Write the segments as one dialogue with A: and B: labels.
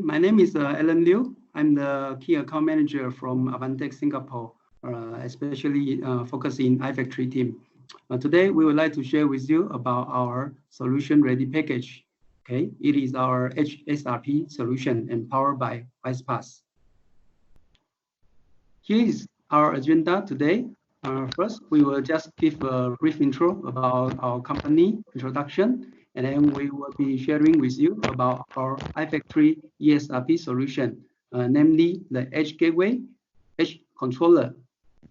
A: my name is Alan Liu. I'm the Key Account Manager from Advantech Singapore, especially focusing in iFactory team. Today, we would like to share with you about our solution ready package. Okay, it is our SRP solution empowered by WISE-PaaS. Here is our agenda today. First, we will just give a brief intro about our company introduction, and then we will be sharing with you about our iFactory ESRP solution, namely the Edge Gateway, Edge Controller,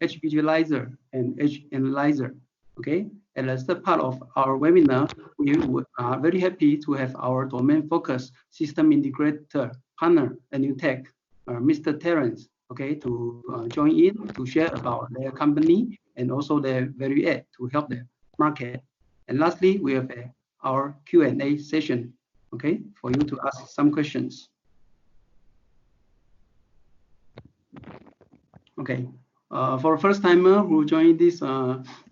A: Edge Visualizer, and Edge Analyzer. Okay, and as the part of our webinar, we are very happy to have our domain-focused system integrator partner, Anewtech, Mr. Terence, okay, to join in to share about their company and also their value add to help the market. And lastly, we have our Q&A session, okay, for you to ask some questions. Okay, for a first timer who joined this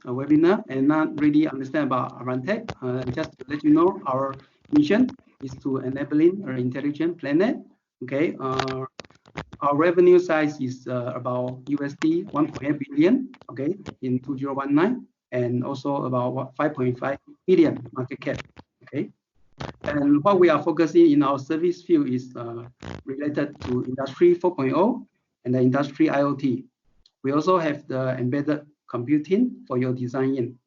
A: webinar and not really understand about Advantech, just to let you know, our mission is to enabling an intelligent planet. Okay, our revenue size is about USD 1.8 billion, okay, in 2019, and also about 5.5 billion market cap, okay. And what we are focusing in our service field is related to Industry 4.0 and the Industry IoT. We also have the embedded computing for your design.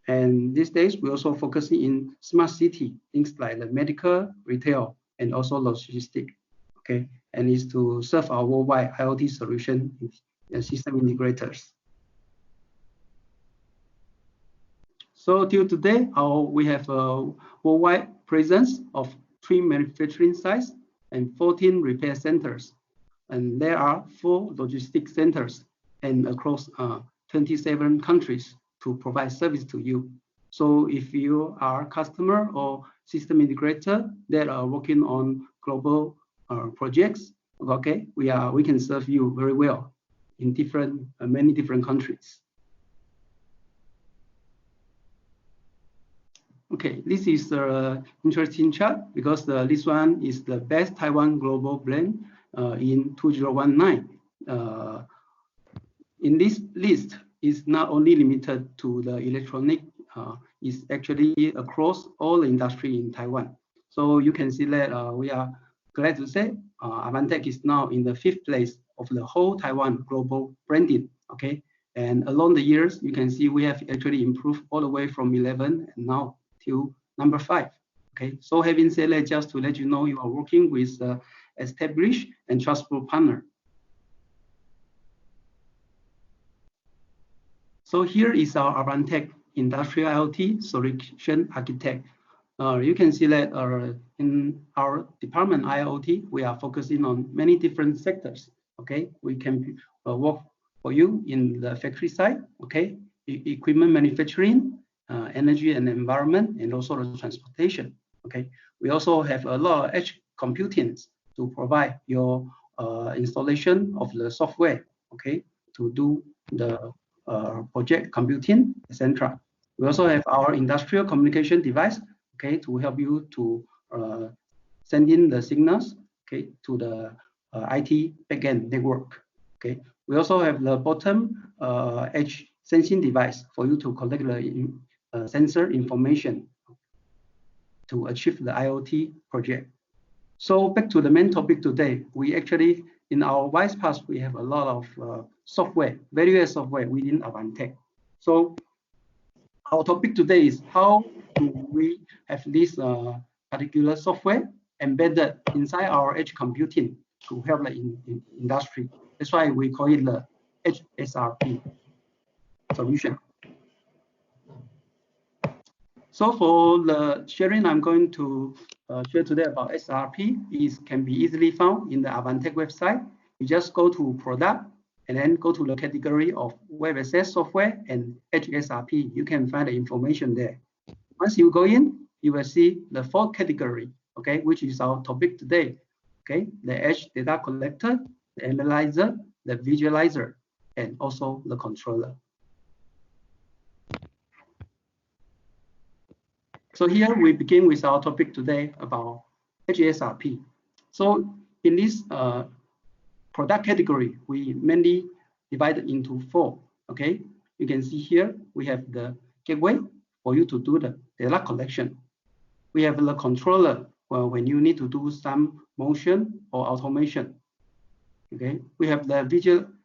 A: And these days, we're also focusing in smart city, things like the medical, retail, and also logistics, okay. And is to serve our worldwide IoT solution and system integrators. So till today, we have a worldwide presence of 3 manufacturing sites and 14 repair centers. And there are 4 logistics centers and across 27 countries to provide service to you. So if you are a customer or system integrator that are working on global projects, okay, we can serve you very well in many different countries. Okay, this is an interesting chart because this one is the best Taiwan global brand in 2019. In this list is not only limited to the electronic, it's actually across all the industry in Taiwan. So you can see that we are glad to say Advantech is now in the 5th place of the whole Taiwan global branding, okay? And along the years, you can see we have actually improved all the way from 11 and now to number 5, okay? So having said that, just to let you know, you are working with established and trustful partner. So here is our Advantech Industrial IoT Solution Architect. You can see that in our department IoT, we are focusing on many different sectors. Okay, we can work for you in the factory side. Okay, equipment manufacturing, energy and environment, and also the transportation. Okay, we also have a lot of edge computing to provide your installation of the software. Okay, to do the project computing, etc. We also have our industrial communication device, okay, to help you to send in the signals, okay, to the IT backend network. Okay, we also have the bottom edge sensing device for you to collect the sensor information to achieve the IoT project. So back to the main topic today, we actually in our WISE-PaaS we have a lot of software, various software within Advantech. So our topic today is how do we have this particular software embedded inside our edge computing to help the industry. That's why we call it the Edge SRP solution. So for the sharing I'm going to share today about SRP can be easily found in the Advantech website. You just go to product and then go to the category of WebAccess software and Edge SRP. You can find the information there. Once you go in, you will see the 4th category, okay, which is our topic today. Okay, the Edge data collector, the analyzer, the visualizer, and also the controller. So here we begin with our topic today about Edge SRP. So in this product category, we mainly divide it into 4. Okay, you can see here we have the gateway for you to do the data collection. We have the controller when you need to do some motion or automation. Okay, we have the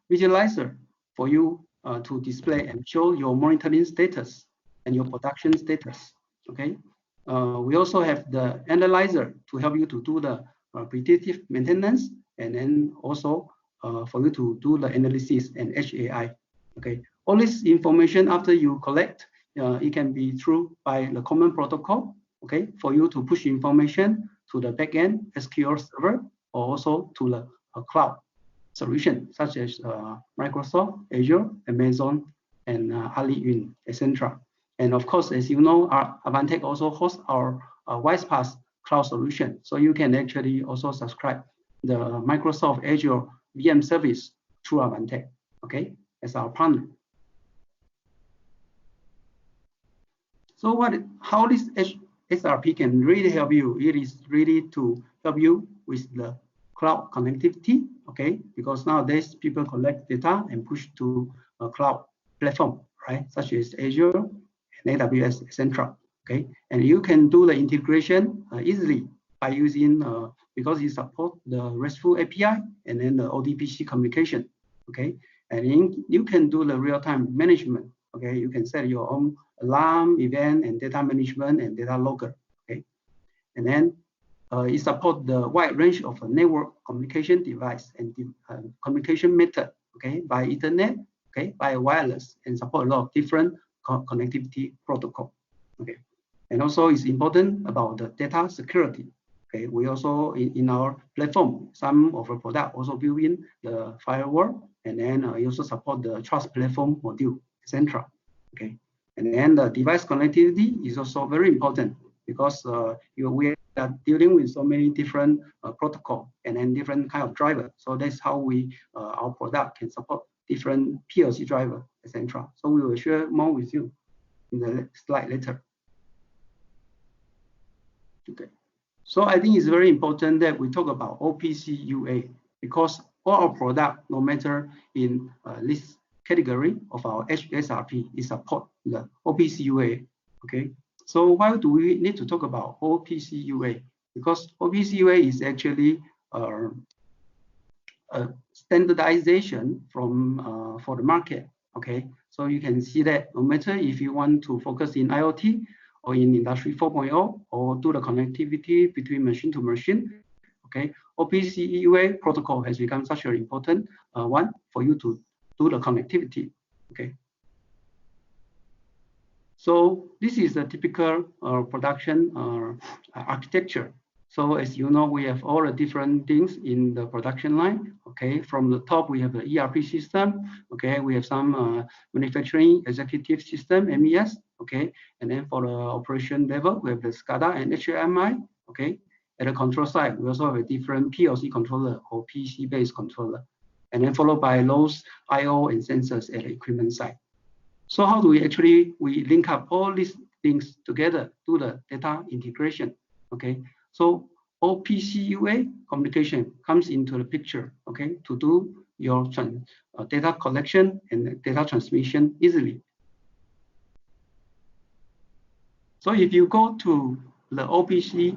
A: visualizer for you to display and show your monitoring status and your production status. Okay, we also have the analyzer to help you to do the predictive maintenance, and then also for you to do the analysis and HAI. Okay, all this information after you collect, it can be through by the common protocol. Okay, for you to push information to the backend SQL server, or also to the cloud solution such as Microsoft, Azure, Amazon, and AliYun, etc. And of course, as you know, our Advantech also hosts our WISE-PaaS cloud solution. So you can actually also subscribe the Microsoft Azure VM service through Advantech, okay, as our partner. So how this SRP can really help you? It is really to help you with the cloud connectivity, okay? Because nowadays people collect data and push to a cloud platform, right? Such as Azure and AWS, etc. Okay, and you can do the integration easily by using because it supports the RESTful API and then the ODBC communication. Okay, and you can do the real-time management. Okay, you can set your own alarm, event, and data management and data logger. Okay, and then it supports the wide range of network communication device and communication method. Okay, by Ethernet, okay, by wireless, and support a lot of different connectivity protocol. Okay, and also it's important about the data security. Okay, we also in our platform, some of the product also built in the firewall, and then we also support the trust platform module, etc. Okay, and then the device connectivity is also very important because we are dealing with so many different protocol and then different kind of driver. So that's how our product can support different PLC driver, etc. So we will share more with you in the slide later. Okay, so I think it's very important that we talk about OPC UA because all our product, no matter in this category of our SRP, is support the OPC UA. Okay, so why do we need to talk about OPC UA? Because OPC UA is actually a standardization from for the market. Okay, so you can see that no matter if you want to focus in IoT or in Industry 4.0 or do the connectivity between machine to machine, okay, OPC UA protocol has become such an important one for you to do the connectivity. Okay, so this is a typical production architecture. So as you know, we have all the different things in the production line. Okay, from the top we have the ERP system. Okay, we have some manufacturing executive system (MES). Okay, and then for the operation level we have the SCADA and HMI. Okay, at the control side we also have a different PLC controller or PC-based controller, and then followed by those I/O and sensors at the equipment side. So how do we link up all these things together to the data integration? Okay. So OPC UA communication comes into the picture, okay, to do your data collection and data transmission easily. So if you go to the OPC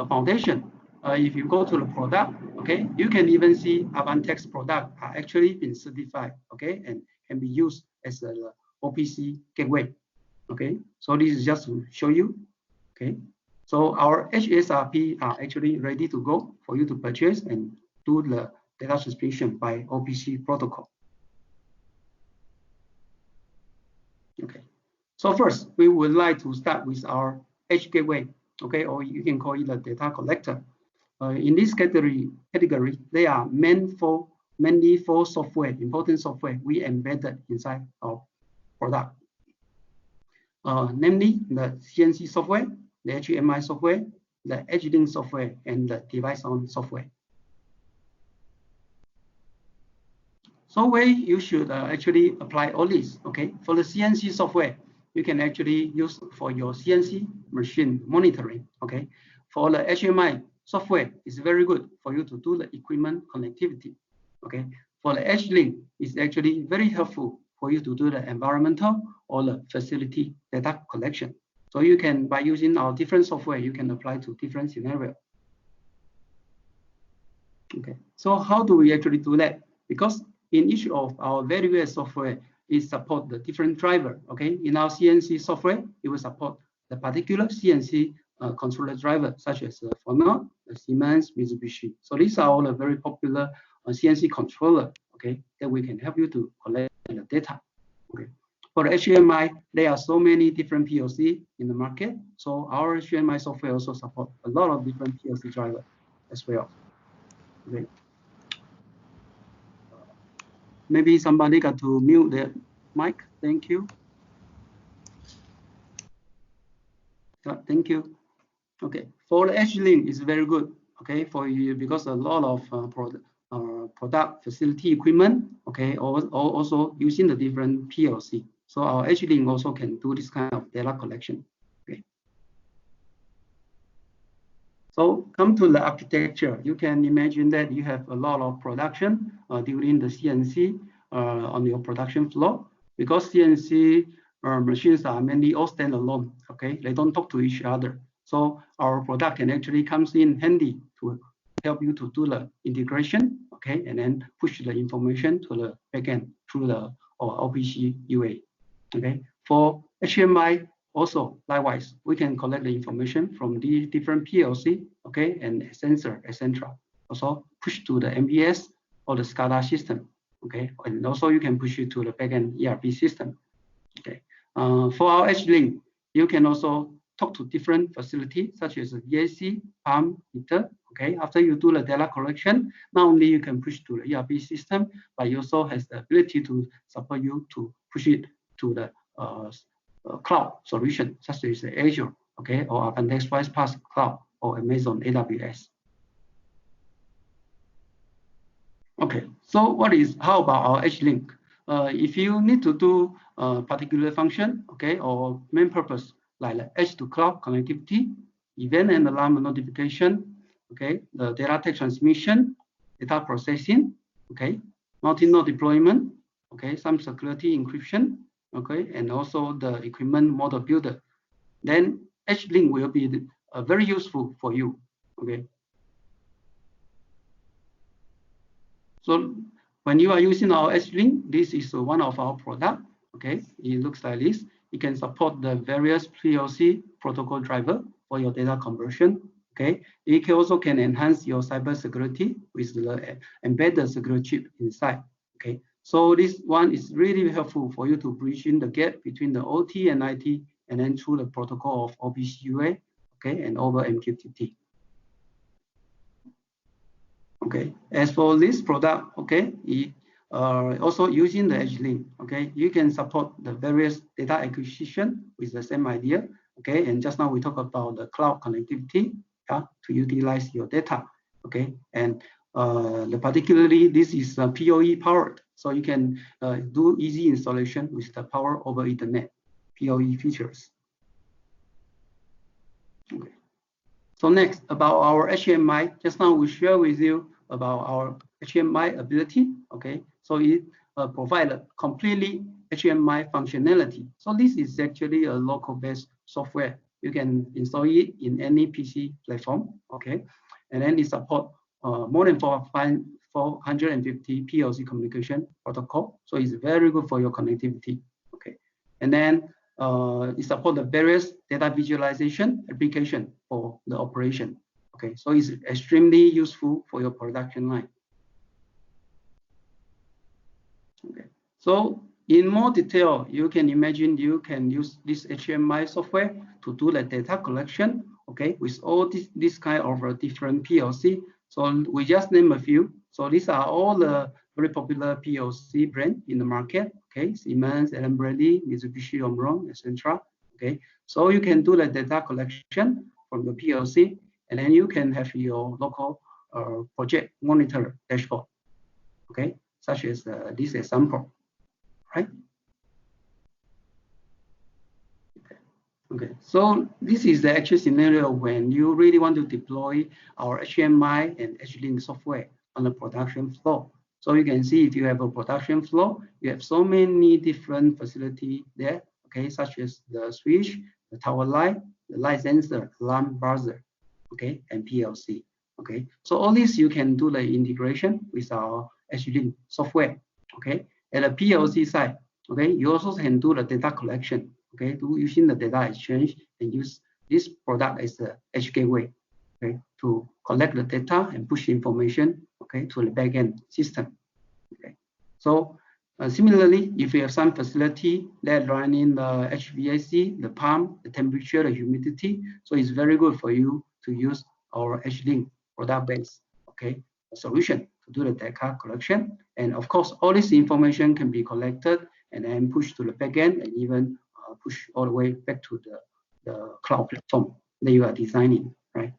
A: foundation, if you go to the product, okay, you can even see Advantech's product are actually been certified, okay, and can be used as a OPC gateway, okay. So this is just to show you, okay. So our HSRP are actually ready to go for you to purchase and do the data transmission by OPC protocol. Okay. So first, we would like to start with our H gateway, okay, or you can call it a data collector. In this category, they are mainly for software, important software we embedded inside our product, namely the CNC software, the HMI software, the EDGECROSS software, and the device on software. So where you should actually apply all this, okay? For the CNC software, you can actually use for your CNC machine monitoring, okay? For the HMI software is very good for you to do the equipment connectivity. Okay, for the EDGELINK, it's actually very helpful for you to do the environmental or the facility data collection. So you can, by using our different software, you can apply to different scenarios. Okay, so how do we actually do that? Because in each of our various software, it support the different driver. Okay, in our CNC software, it will support the particular CNC controller driver, such as Ford, Siemens, Mitsubishi. So these are all the very popular CNC controller. Okay, that we can help you to collect the data. Okay, for the HMI, there are so many different PLC in the market. So our HMI software also support a lot of different PLC driver as well. Okay. Maybe somebody got to mute the mic. Thank you. Thank you. Okay, for the EDGELINK is very good. Okay, for you because a lot of product facility equipment. Okay, also using the different PLC. So our EDGELINK also can do this kind of data collection. Okay. So come to the architecture. You can imagine that you have a lot of production during the CNC on your production floor, because CNC machines are mainly all standalone. Okay, they don't talk to each other. So our product can actually comes in handy to help you to do the integration. Okay, and then push the information to the backend through the OPC UA. Okay, for HMI also likewise, we can collect the information from the different PLC, okay, and sensor, etc. Also push to the MBS or the SCADA system, okay, and also you can push it to the backend ERP system. Okay, for our EDGELINK, you can also talk to different facilities such as VAC, pump, heater. Okay, after you do the data collection, not only you can push to the ERP system, but you also has the ability to support you to push it to the cloud solution such as Azure, okay, or Advantech WISE-PaaS cloud or Amazon AWS. Okay, so how about our EDGELINK? If you need to do a particular function, okay, or main purpose like edge to cloud connectivity, event and alarm notification, okay, the data transmission, data processing, okay, multi-node deployment, okay, some security encryption, okay, and also the equipment model builder, then EDGELINK will be very useful for you. Okay. So when you are using our EDGELINK, this is one of our product. Okay, it looks like this. It can support the various PLC protocol driver for your data conversion. Okay, it also can enhance your cyber security with the embedded security chip inside. Okay, so this one is really helpful for you to bridge in the gap between the OT and IT, and then through the protocol of OPC UA, okay, and over MQTT. Okay, as for this product, okay, it also using the EDGELINK, okay, you can support the various data acquisition with the same idea. Okay, and just now we talked about the cloud connectivity, yeah, to utilize your data. Okay, and particularly this is PoE-Powered, so you can do easy installation with the power over Ethernet PoE features. Okay. So next, about our HMI, just now we share with you about our HMI ability. Okay, so it provides a completely HMI functionality. So this is actually a local-based software. You can install it in any PC platform. Okay, and then it supports more than 450 PLC communication protocol. So it's very good for your connectivity. Okay, and then it supports the various data visualization application for the operation. Okay, so it's extremely useful for your production line. Okay, so in more detail, you can imagine you can use this HMI software to do the data collection. Okay, with all this kind of different PLC. So we just name a few. So these are all the very popular PLC brand in the market. Okay, Siemens, Bradley, Mitsubishi, Omron, etc. Okay, so you can do the data collection from the PLC, and then you can have your local project monitor dashboard. Okay, such as this example, right? Okay. Okay, so this is the actual scenario when you really want to deploy our HMI and HLink software on the production floor. So you can see if you have a production floor, you have so many different facilities there, okay, such as the switch, the tower light, the light sensor, alarm buzzer, okay, and PLC, okay. So all this you can do the integration with our HLink software, okay. At the PLC side, okay, you also can do the data collection, okay, using the data exchange and use this product as the edge gateway, okay, to collect the data and push information, okay, to the backend system, okay. So similarly, if you have some facility that running the HVAC, the pump, the temperature, the humidity, so it's very good for you to use our HLink product-based, okay, solution to do the data collection. And of course, all this information can be collected and then pushed to the backend and even push all the way back to the cloud platform that you are designing, right?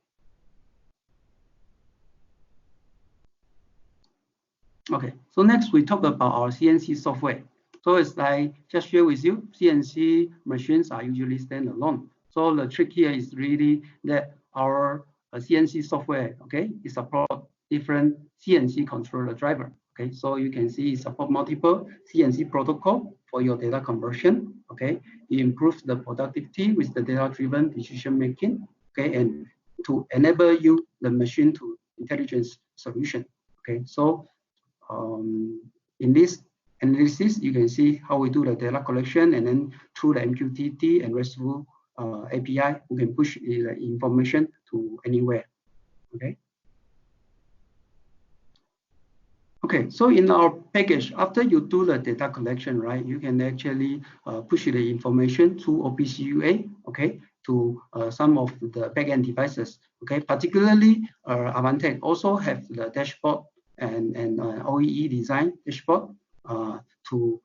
A: Okay, so next we talk about our CNC software. So as I just shared with you, CNC machines are usually standalone. So the trick here is really that our CNC software, okay, it supports different CNC controller driver. Okay, so you can see it supports multiple CNC protocol for your data conversion. Okay, it improves the productivity with the data-driven decision making. Okay, and to enable you the machine to intelligence solution. Okay, so in this analysis, you can see how we do the data collection, and then through the MQTT and RESTful API, we can push the information to anywhere. Okay. Okay, so in our package, after you do the data collection, right, you can actually push the information to OPC UA, okay, to some of the backend devices, okay. Particularly, Advantech also have the dashboard and OEE design dashboard to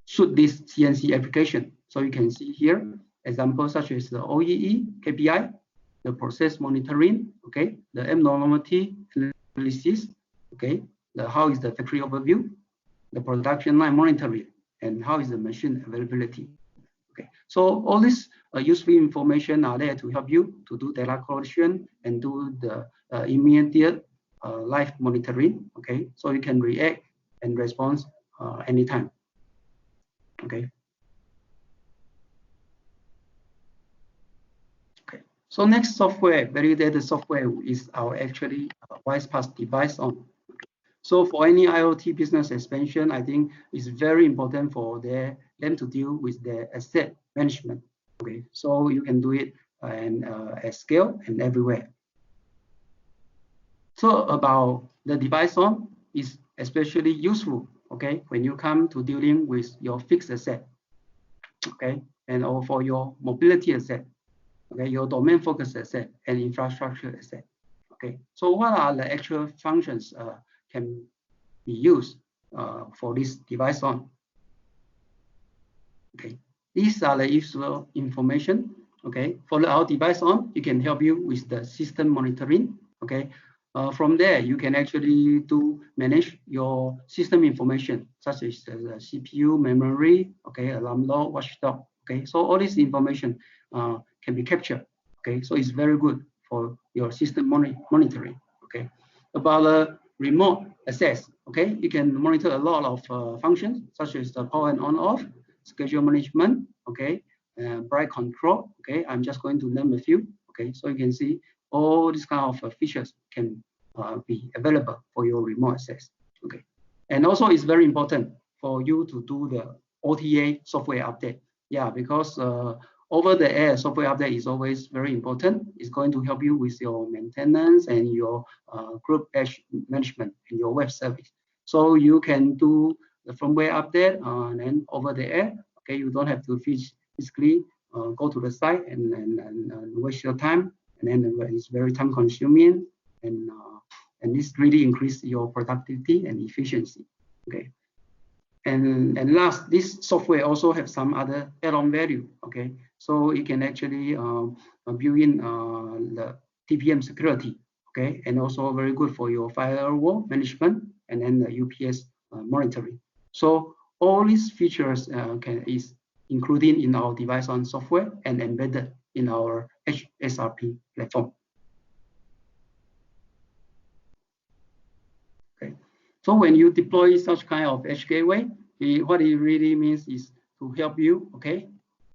A: suit this CNC application. So you can see here examples such as the OEE KPI, the process monitoring, okay, the abnormality analysis, okay, how is the factory overview, the production line monitoring, and how is the machine availability. Okay, so all this useful information are there to help you to do data collection and do the immediate live monitoring. Okay, so you can react and respond anytime. Okay. Okay. So next software, validated software, is our actually WISE-PaaS device on. So for any IoT business expansion, I think it's very important for them to deal with their asset management. Okay, so you can do it at scale and everywhere. So about the device on is especially useful, okay, when you come to dealing with your fixed asset, okay, and or for your mobility asset, okay, your domain focused asset and infrastructure asset. Okay, so what are the actual functions can be used for this device on? Okay, these are the useful information. Okay, for our device on, it can help you with the system monitoring. Okay, from there you can actually manage your system information such as the CPU, memory, okay, alarm log, watchdog. Okay, so all this information can be captured. Okay, so it's very good for your system monitoring. Okay, about the remote access, okay, you can monitor a lot of functions such as the power and on off, schedule management, okay, bright control. Okay, I'm just going to name a few. Okay, so you can see all these kind of features can be available for your remote access. Okay, and also it's very important for you to do the OTA software update. Yeah, because over-the-air software update is always very important. It's going to help you with your maintenance and your group batch management and your web service. So you can do the firmware update and then over-the-air. Okay, you don't have to physically go to the site and waste your time. And then it's very time-consuming, and this really increases your productivity and efficiency. Okay. And last, this software also have some other add-on value. Okay, so you can actually build in the TPM security. Okay, and also very good for your firewall management and then the UPS monitoring. So all these features is including in our device on software and embedded in our SRP platform. Okay, so when you deploy such kind of edge gateway, what it really means is to help you, okay,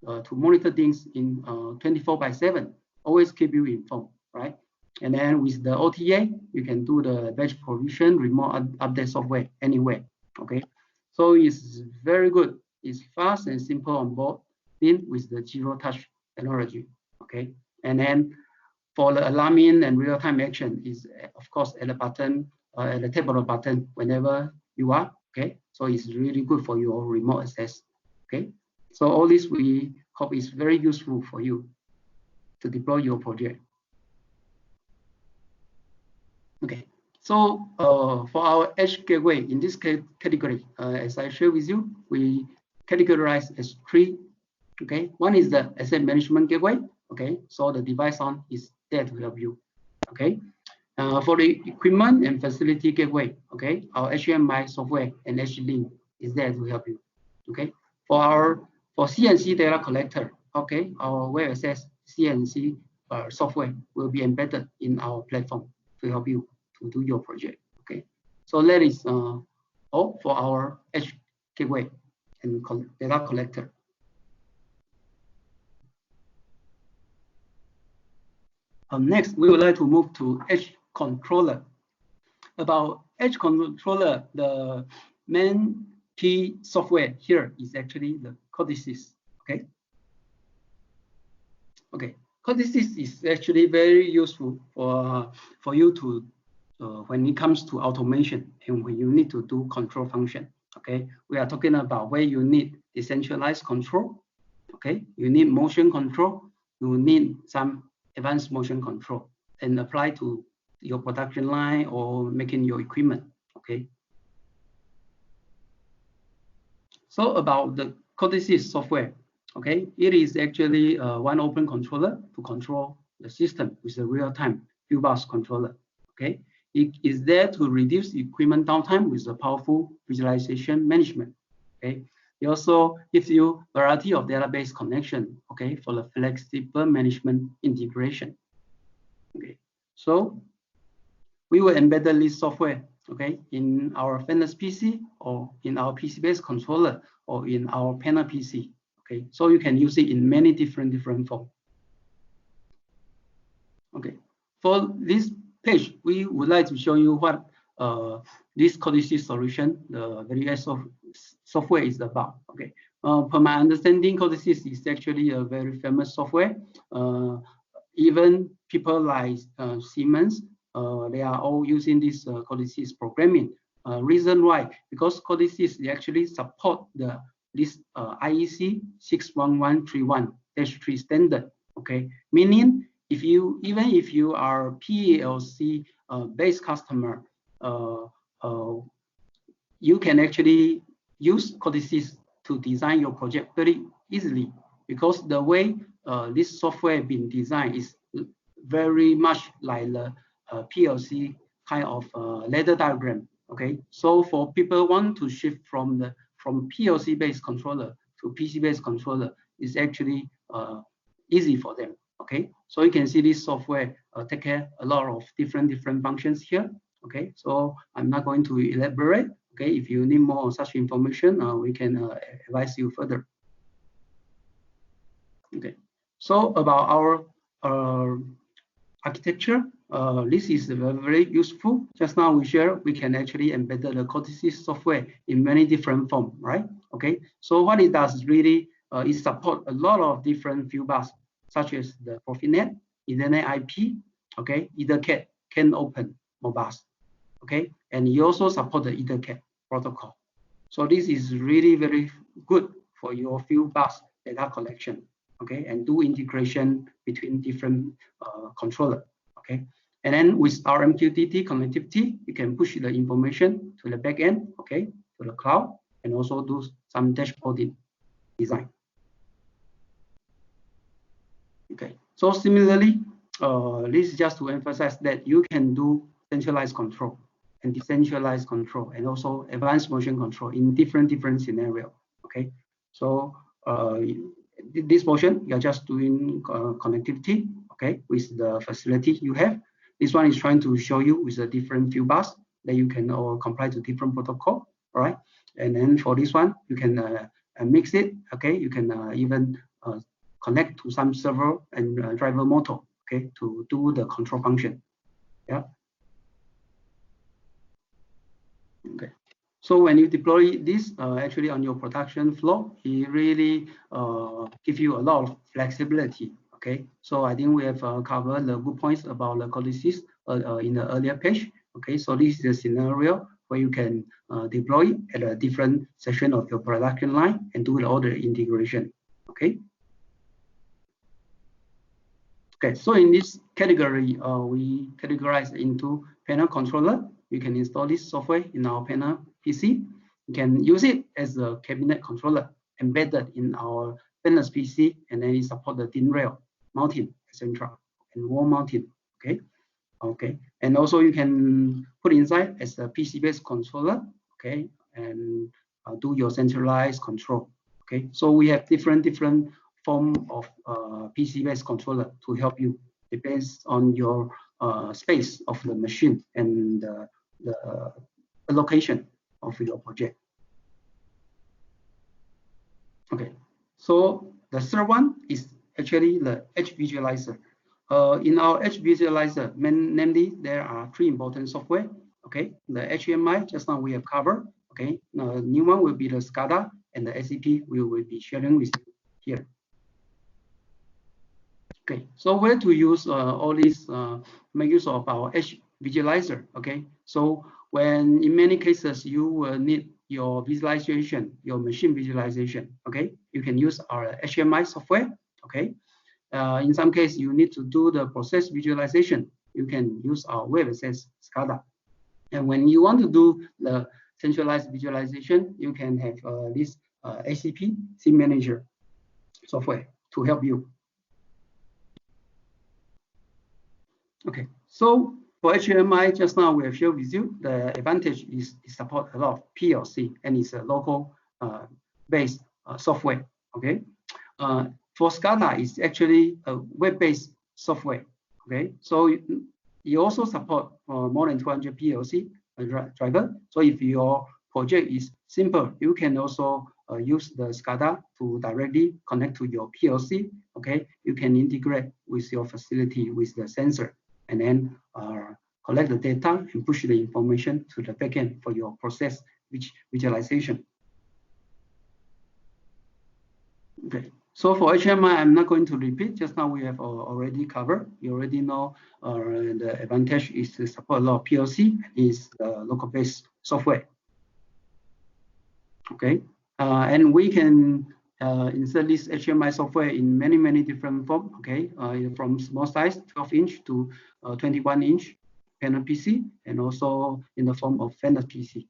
A: to monitor things in 24/7, always keep you informed, right? And then with the OTA, you can do the batch provision, remote update software anywhere, okay? So it's very good. It's fast and simple on board in with the zero-touch technology, okay? And then for the alarming and real-time action is, of course, at the button, at the tap of the button whenever you are, okay? So it's really good for your remote access, okay? So all this we hope is very useful for you to deploy your project. Okay, so for our edge gateway in this category, as I share with you, we categorize as 3. Okay, one is the asset management gateway. Okay, so the device on is there to help you. Okay, for the equipment and facility gateway, okay, our HMI software and HLink is there to help you. Okay, for CNC data collector, okay, our WebAccess CNC software will be embedded in our platform to help you to do your project. Okay, so that is all for our edge gateway and data collector. Next, we would like to move to edge controller. About edge controller, the main key software here is actually the CODESYS. Okay. Okay. CODESYS is actually very useful for you to when it comes to automation and when you need to do control function. Okay, we are talking about where you need decentralized control. Okay, you need motion control. You need some advanced motion control and apply to your production line or making your equipment. Okay. So about the CODESYS software. Okay, it is actually one open controller to control the system with a real-time few bus controller. Okay, it is there to reduce equipment downtime with a powerful visualization management. Okay, it also gives you variety of database connection. Okay, for the flexible management integration. Okay, so we will embed this software. Okay, in our Fender's PC or in our PC-based controller or in our panel PC. Okay, so you can use it in many different forms. Okay, for this page, we would like to show you what this CODESYS solution, the various software is about. Okay, from my understanding, CODESYS is actually a very famous software. Even people like Siemens, they are all using this CODESYS programming. Reason why? Because CODESYS actually support this IEC 61131-3 standard. Okay, meaning even if you are PLC based customer, you can actually use CODESYS to design your project very easily, because the way this software been designed is very much like the PLC kind of ladder diagram. Okay, so for people want to shift from PLC based controller to PC based controller, is actually easy for them. Okay, so you can see this software take care a lot of different functions here. Okay, so I'm not going to elaborate. Okay, if you need more such information, we can advise you further. Okay, so about our architecture, this is very useful. Just now we can actually embed the CODESYS software in many different forms, right? Okay, so what it does really is support a lot of different field bus, such as the Profinet, Ethernet IP, okay, EDGECROSS, CAN open Modbus, okay, and you also support the EDGECROSS protocol. So this is really very good for your field bus data collection, okay, and do integration between different controller, okay. And then with our MQTT connectivity, you can push the information to the backend, okay, to the cloud, and also do some dashboarding design. Okay, so similarly, this is just to emphasize that you can do centralized control and decentralized control, and also advanced motion control in different scenarios. Okay, so this portion, you're just doing connectivity, okay, with the facility you have. This one is trying to show you with the different field bus that you can comply to different protocol, all right? And then for this one, you can mix it, okay? You can even connect to some server and driver motor, okay, to do the control function, yeah. Okay. So when you deploy this actually on your production floor, it really gives you a lot of flexibility. Okay, so I think we have covered the good points about the CODESYS in the earlier page. Okay, so this is a scenario where you can deploy at a different section of your production line and do all the integration. Okay. Okay, so in this category, we categorize into panel controller. You can install this software in our panel PC. You can use it as a cabinet controller embedded in our panel PC, and then it supports the DIN rail mounting, etc., and wall mounting. Okay, okay, and also you can put inside as a PC-based controller. Okay, and do your centralized control. Okay, so we have different form of PC-based controller to help you. Depends on your space of the machine and the location of your project. Okay, so the third one is actually the edge visualizer. In our edge visualizer, namely, there are three important software. Okay, the HMI, just now we have covered. Okay, the new one will be the SCADA, and the SCP we will be sharing with you here. Okay, so where to use all these, make use of our edge visualizer. Okay, so when in many cases you will need your visualization, your machine visualization. Okay, you can use our HMI software. Okay, in some case you need to do the process visualization. You can use our WebAccess SCADA. And when you want to do the centralized visualization, you can have this ACP Sim Manager software to help you. Okay, so for HMI, just now we have shared with you, the advantage is it supports a lot of PLC and it's a local based software. Okay, for SCADA, it's actually a web-based software. Okay, so you also support more than 200 PLC driver. So if your project is simple, you can also use the SCADA to directly connect to your PLC. Okay, you can integrate with your facility with the sensor, and then collect the data and push the information to the backend for your process visualization. Okay, so for HMI, I'm not going to repeat. Just now we have already covered. You already know the advantage is to support a lot of PLC, is local-based software. Okay, and we can insert this HMI software in many different forms. Okay, from small size 12-inch to 21-inch panel PC, and also in the form of panel PC.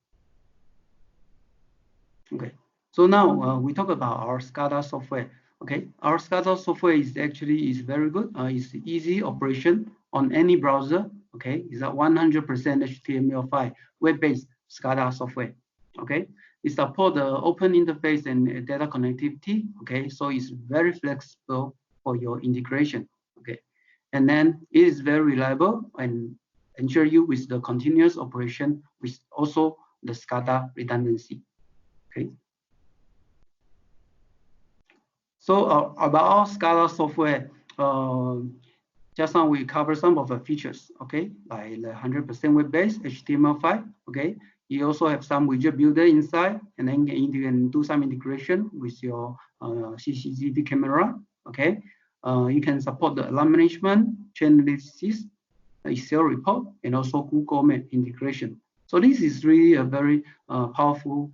A: Okay, so now we talk about our SCADA software. Okay, our SCADA software is actually very good. It's easy operation on any browser. Okay, it's a 100% HTML5 web-based SCADA software. Okay, it supports the open interface and data connectivity. Okay, so it's very flexible for your integration. Okay, and then it is very reliable and ensure you with the continuous operation with also the SCADA redundancy. Okay. So about our SCADA software, just now we cover some of the features. Okay, like the 100% web-based HTML5. Okay. You also have some widget builder inside, and then you can do some integration with your CCTV camera. Okay, you can support the alarm management, chain analysis, Excel report, and also Google Map integration. So this is really a very powerful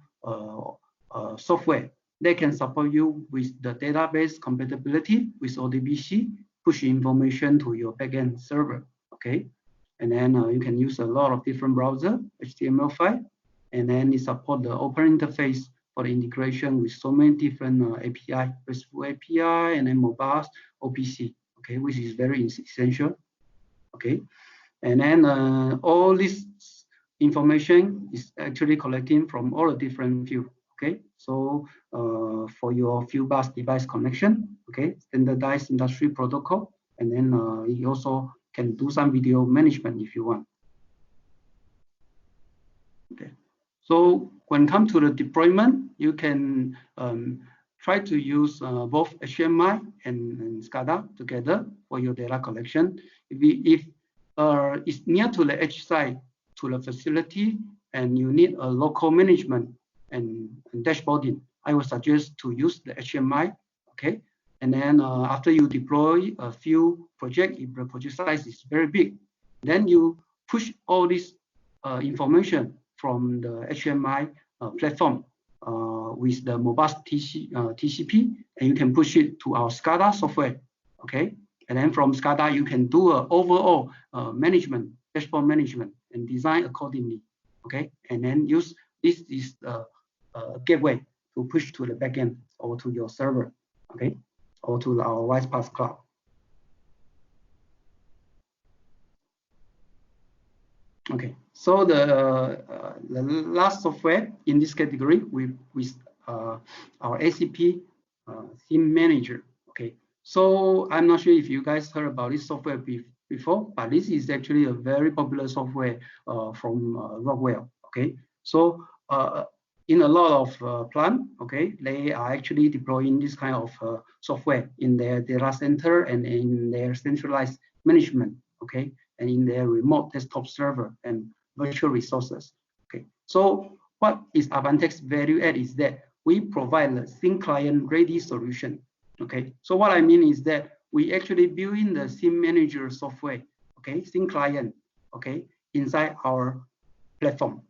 A: software that can support you with the database compatibility with ODBC, push information to your backend server. Okay. And then you can use a lot of different browser, HTML5, and then it supports the open interface for the integration with so many different API, RESTful API, and then mobile OPC, okay, which is very essential. Okay, and then all this information is actually collecting from all the different fields. Okay, so for your field bus device connection, okay, standardized industry protocol, and then you also can do some video management if you want. Okay, so when it comes to the deployment, you can try to use both HMI and SCADA together for your data collection. If it's near to the edge side to the facility and you need a local management and dashboarding, I would suggest to use the HMI. Okay, and then after you deploy a few projects, if the project size is very big, then you push all this information from the HMI platform with the Modbus TCP, and you can push it to our SCADA software. Okay, and then from SCADA you can do an overall management, dashboard management, and design accordingly. Okay, and then use this is a gateway to push to the backend or to your server. Okay, or to our WISE-PaaS cloud. Okay, so the last software in this category with our ACP theme manager. Okay, so I'm not sure if you guys heard about this software before, but this is actually a very popular software from Rockwell. Okay, so in a lot of plant, okay, they are actually deploying this kind of software in their data center and in their centralized management. Okay, and in their remote desktop server and virtual resources. Okay, so what is Advantech's value add is that we provide a thin client ready solution. Okay, so what I mean is that we actually build in the theme manager software, okay, thin client, okay, inside our platform.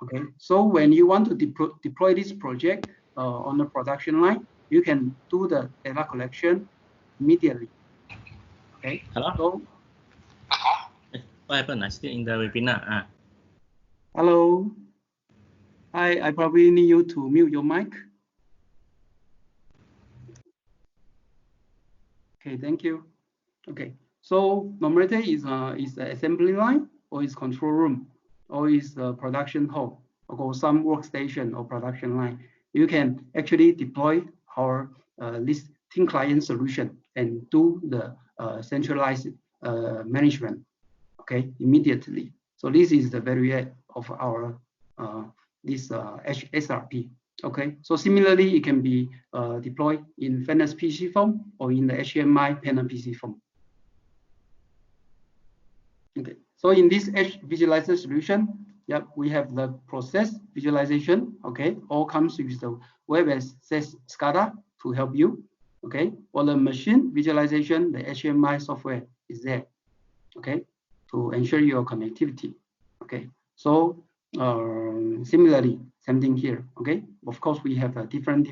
A: Okay, so when you want to deploy this project on the production line, you can do the data collection immediately. Okay.
B: Hello.
A: So,
B: what happened? I'm still in the webinar.
A: Hello. I probably need you to mute your mic. Okay, thank you. Okay, so normally is the assembly line, or is control room, or is the production hall, or some workstation or production line. You can actually deploy our this thin client solution and do the centralized management. Okay, immediately. So this is the value add of our this SRP. Okay, so similarly, it can be deployed in fairness PC form or in the HMI panel PC form. Okay, so in this edge visualizer solution, yep, we have the process visualization. Okay, all comes with the WebAccess SCADA to help you. Okay, for the machine visualization, the HMI software is there. Okay, to ensure your connectivity. Okay, so similarly, same thing here. Okay, of course we have a different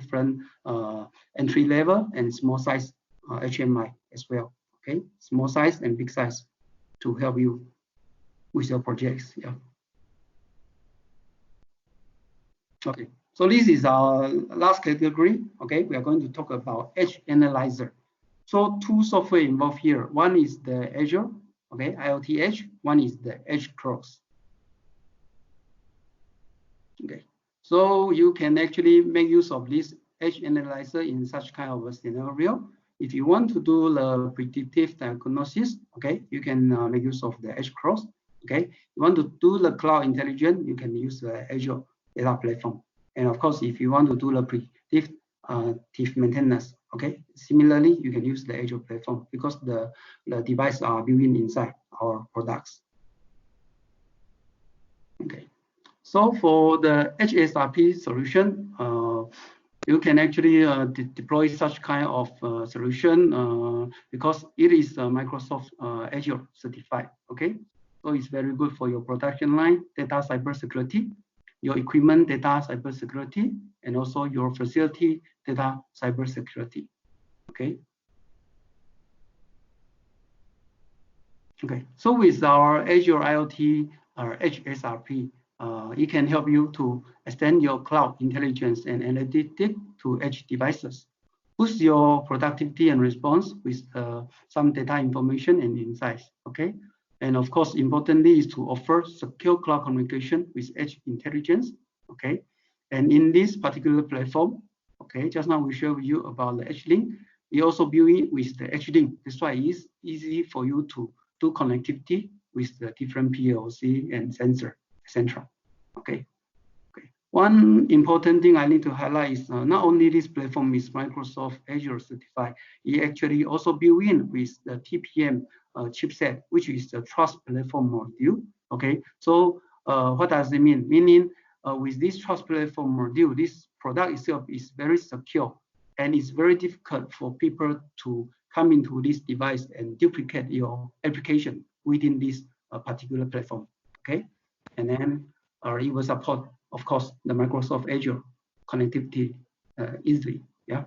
A: entry level and small size HMI as well. Okay, small size and big size to help you with your projects. Yeah. Okay, so this is our last category. Okay, we are going to talk about Edge Analyzer. So two software involved here. One is the Azure, okay, IoT Edge. One is the EDGECROSS. Okay, so you can actually make use of this Edge Analyzer in such kind of a scenario. If you want to do the predictive diagnosis, okay, you can make use of the EDGECROSS. Okay, you want to do the cloud intelligence, you can use the Azure data platform. And of course, if you want to do the predictive maintenance, okay, similarly, you can use the Azure platform because the devices are built inside our products. Okay, so for the SRP solution, you can actually deploy such kind of solution because it is Microsoft Azure certified. Okay, so it's very good for your production line data cybersecurity, your equipment data cybersecurity, and also your facility data cybersecurity. Okay. Okay. So with our Azure IoT Edge SRP, it can help you to extend your cloud intelligence and analytics to edge devices, boost your productivity and response with some data information and insights. Okay. And of course, importantly is to offer secure cloud communication with edge intelligence. Okay. And in this particular platform, okay, just now we share with you about the H-Link. We also build it with the H-Link. That's why it's easy for you to do connectivity with the different PLC and sensor, etc. Okay. One important thing I need to highlight is not only this platform is Microsoft Azure certified, it actually also built in with the TPM chipset, which is the Trust Platform module. Okay, so what does it mean? Meaning with this Trust Platform module, this product itself is very secure, and it's very difficult for people to come into this device and duplicate your application within this particular platform. Okay, and then it will support, of course, the Microsoft Azure connectivity easily. Yeah.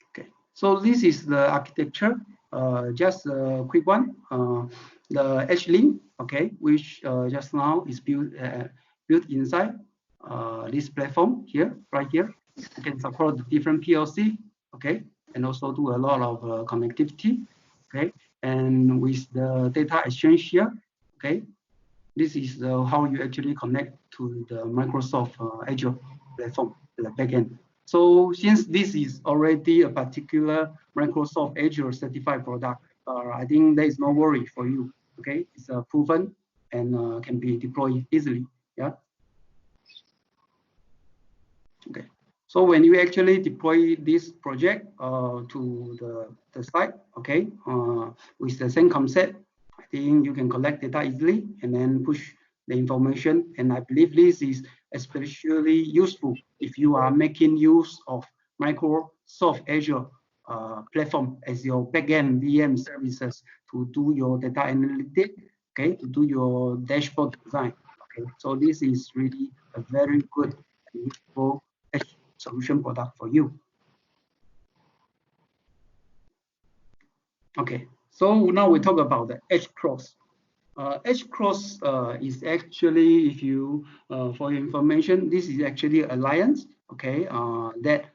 A: Okay. So this is the architecture. Just a quick one. The H-Link, okay, which just now is built inside this platform here, right here. You can support the different PLC, okay, and also do a lot of connectivity, okay. And with the data exchange here, okay. This is how you actually connect to the Microsoft Azure platform, the backend. So since this is already a particular Microsoft Azure certified product, I think there is no worry for you. Okay, it's proven and can be deployed easily. Yeah. Okay. So when you actually deploy this project to the site, okay, with the same concept, I think you can collect data easily and then push the information. And I believe this is especially useful if you are making use of Microsoft Azure platform as your backend VM services to do your data analytics, okay, to do your dashboard design. Okay, so this is really a very good and useful solution product for you. Okay. So now we talk about the EDGECROSS. EDGECROSS is actually, if you, for your information, this is actually an alliance, okay, that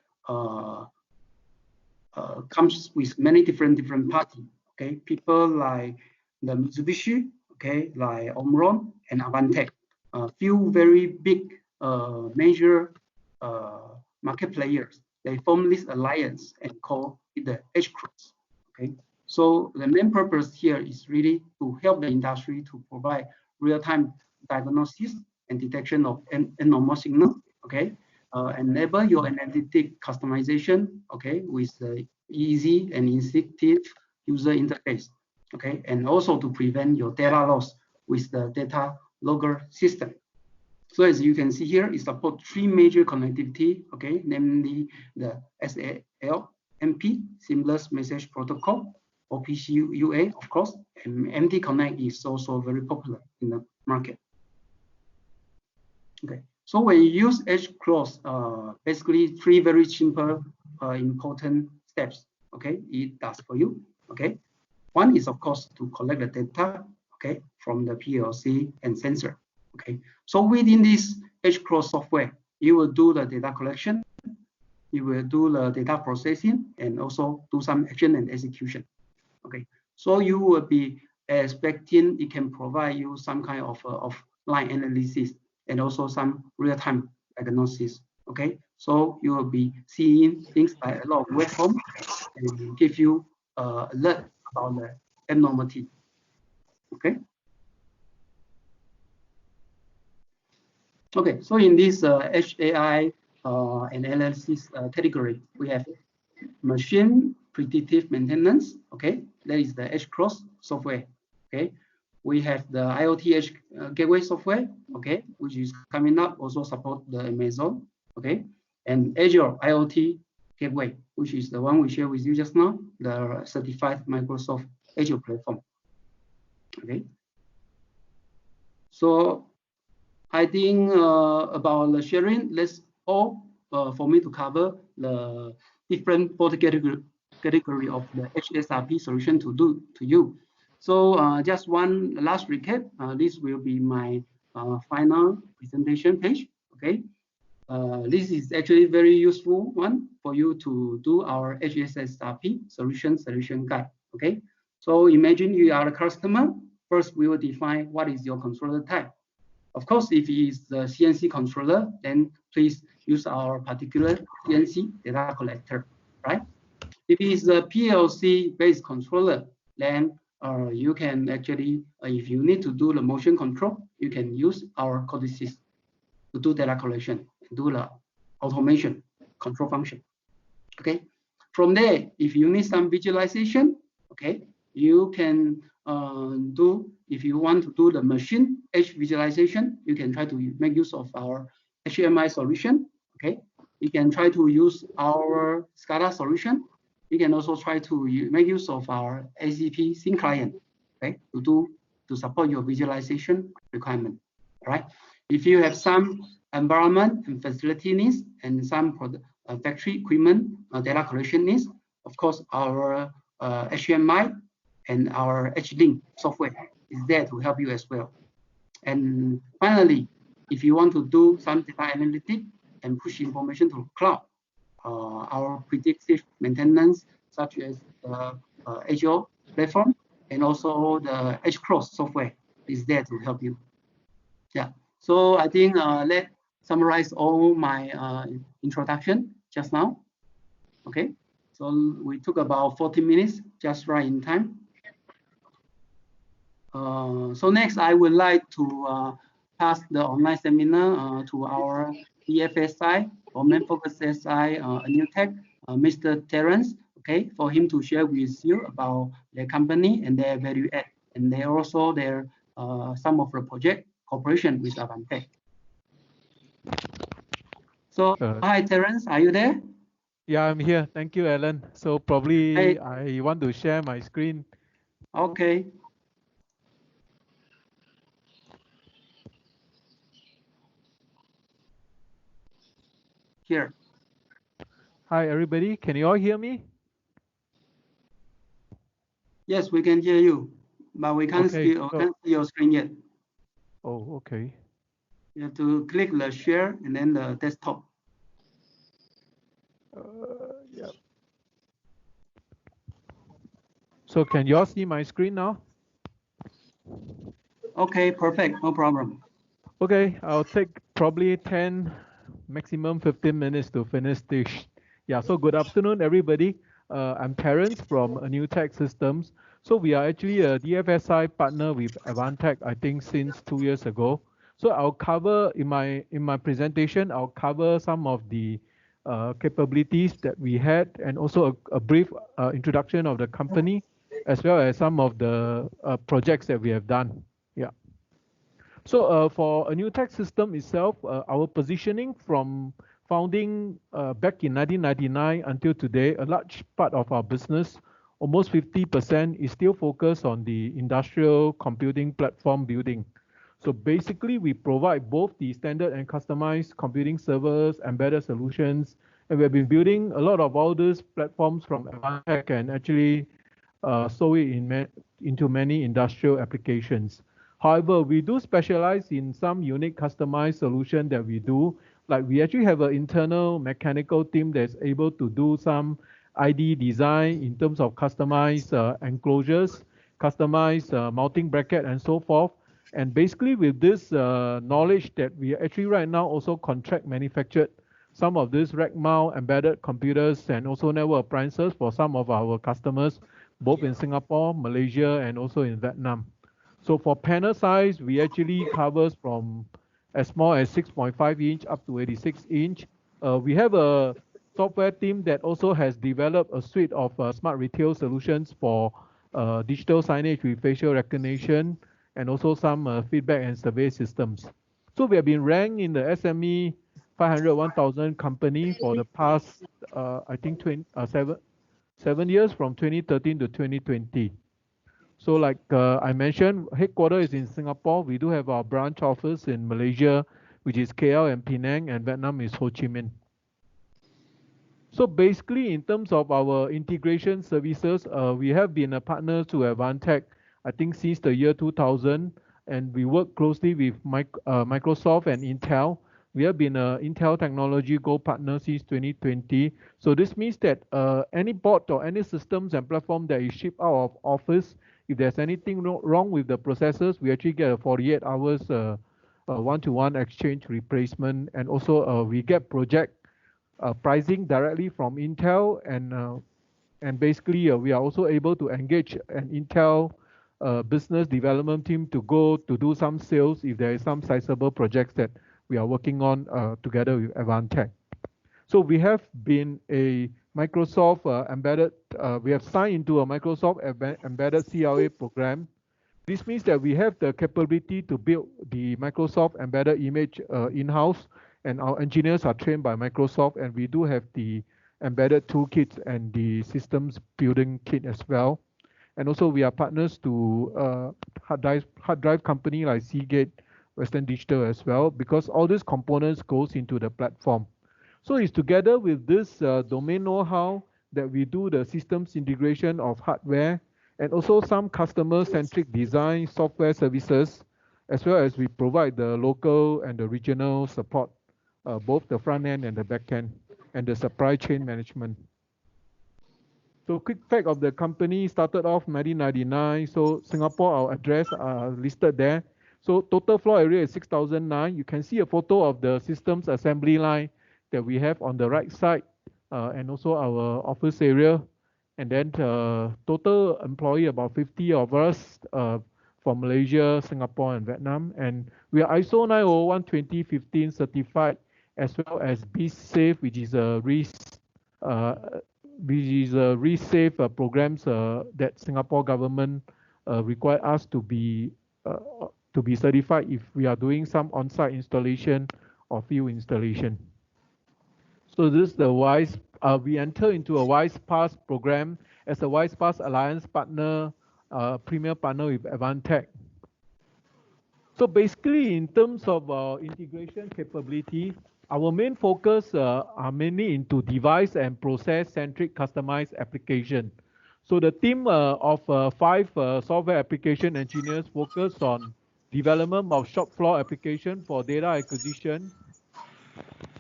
A: comes with many different parties, okay, people like the Mitsubishi, okay, like Omron and Advantech, few very big major market players. They form this alliance and call it the EDGECROSS, okay. So the main purpose here is really to help the industry to provide real-time diagnosis and detection of abnormal signal, okay? Enable your analytic customization, okay, with the easy and intuitive user interface, okay? And also to prevent your data loss with the data logger system. So as you can see here, it supports 3 major connectivity, okay, namely the SALMP, Seamless Message Protocol, OPC UA, of course, and MD Connect is also very popular in the market. Okay, so when you use EDGECROSS, basically 3 very simple, important steps. Okay, it does for you. Okay, one is of course to collect the data, okay, from the PLC and sensor. Okay, so within this EDGECROSS software, you will do the data collection, you will do the data processing, and also do some action and execution. Okay, so you will be expecting it can provide you some kind of line analysis and also some real-time diagnosis. Okay, so you will be seeing things like a lot of waveform and give you alert about the abnormality. Okay. Okay, so in this HAI and analysis category, we have machine predictive maintenance. Okay, that is the EDGECROSS software. Okay, we have the IoT Edge gateway software. Okay, which is coming up, also support the Amazon. Okay, and Azure IoT gateway, which is the one we shared with you just now, the certified Microsoft Azure platform. Okay, so I think about the sharing, let's all for me to cover the different product category of the SRP solution to do to you. So just one last recap. This will be my final presentation page. Okay, this is actually very useful one for you to do our SRP solution guide. Okay, so imagine you are a customer. First, we will define what is your controller type. Of course, if it is the CNC controller, then please use our particular CNC data collector, right? If it is the PLC-based controller, then you can actually, if you need to do the motion control, you can use our CODESYS to do data collection, do the automation control function. Okay. From there, if you need some visualization, okay, you can do, if you want to do the machine edge visualization, you can try to make use of our HMI solution. Okay. You can try to use our SCADA solution. You can also try to make use of our ACP sync client, okay, to support your visualization requirement. All right. If you have some environment and facility needs and some factory equipment data collection needs, of course, our HMI and our H-Link software is there to help you as well. And finally, if you want to do some data analytics and push information to cloud, our predictive maintenance, such as the Azure platform and also the EDGECROSS software is there to help you. Yeah, so I think let's summarize all my introduction just now. Okay, so we took about 40 minutes, just right in time. So next, I would like to pass the online seminar to our DFSI or main focus SI Anewtech, Mr. Terence, okay, for him to share with you about their company and their value add, and they also their some of the project cooperation with Advantech. So hi Terence, are you there?
C: Yeah, I'm here. Thank you, Alan. So probably I want to share my screen.
A: Okay. Here.
C: Hi, everybody. Can you all hear me?
A: Yes, we can hear you, but we can't see your screen yet.
C: Oh, okay.
A: You have to click the share and then the desktop.
C: Yeah. So can you all see my screen now?
A: Okay, perfect. No problem.
C: Okay, I'll take probably 10, maximum 15 minutes to finish this. Yeah, so good afternoon, everybody. I'm Terence from Anewtech Systems. So we are actually a DFSI partner with Advantech, I think, since 2 years ago. So I'll cover in my presentation, I'll cover some of the capabilities that we had, and also a brief introduction of the company, as well as some of the projects that we have done. Yeah. So for Anewtech System itself, our positioning from founding back in 1999 until today, a large part of our business, almost 50%, is still focused on the industrial computing platform building. So basically, we provide both the standard and customized computing servers, embedded solutions, and we've been building a lot of all these platforms from Advantech and actually sold it into many industrial applications. However, we do specialize in some unique customized solution that we do. Like we actually have an internal mechanical team that's able to do some ID design in terms of customized enclosures, customized mounting bracket, and so forth. And basically with this knowledge that we actually right now also contract manufactured some of these rack mount embedded computers and also network appliances for some of our customers, both in Singapore, Malaysia, and also in Vietnam. So for panel size, we actually covers from as small as 6.5 inch up to 86 inch. We have a software team that also has developed a suite of smart retail solutions for digital signage with facial recognition and also some feedback and survey systems. So we have been ranked in the SME 500 1000 company for the past, I think, 7 years, from 2013 to 2020. So like I mentioned, headquarters is in Singapore. We do have our branch office in Malaysia, which is KL and Penang, and Vietnam is Ho Chi Minh. So basically, in terms of our integration services, we have been a partner to Advantech, I think, since the year 2000, and we work closely with Microsoft and Intel. We have been an Intel Technology Gold partner since 2020. So this means that any board or any systems and platform that is shipped out of office, if there's anything wrong with the processors, we actually get a 48 hours one-to-one exchange replacement, and also we get project pricing directly from Intel, and basically we are also able to engage an Intel business development team to go to do some sales if there is some sizable projects that we are working on together with Advantech. So we have been a Microsoft embedded, we have signed into a Microsoft embedded CLA program. This means that we have the capability to build the Microsoft embedded image in-house, and our engineers are trained by Microsoft, and we do have the embedded toolkits and the systems building kit as well. And also we are partners to hard drive company like Seagate, Western Digital as well, because all these components goes into the platform. So it's together with this domain know-how that we do the systems integration of hardware, and also some customer-centric design software services, as well as we provide the local and the regional support, both the front end and the back end, and the supply chain management. So quick fact of the company, started off 1999. So Singapore, our address are listed there. So total floor area is 6,009. You can see a photo of the systems assembly line that we have on the right side, and also our office area. And then total employee, about 50 of us from Malaysia, Singapore, and Vietnam. And we are ISO 901-2015 certified, as well as BSafe, which is a risk-safe programs that Singapore government require us to be certified if we are doing some on-site installation or field installation. So this is the WISE. We enter into a WISE-PaaS program as a WISE-PaaS Alliance partner, premier partner with Advantech. So basically, in terms of integration capability, our main focus are mainly into device and process-centric customized application. So the team of 5 software application engineers focus on development of shop floor application for data acquisition,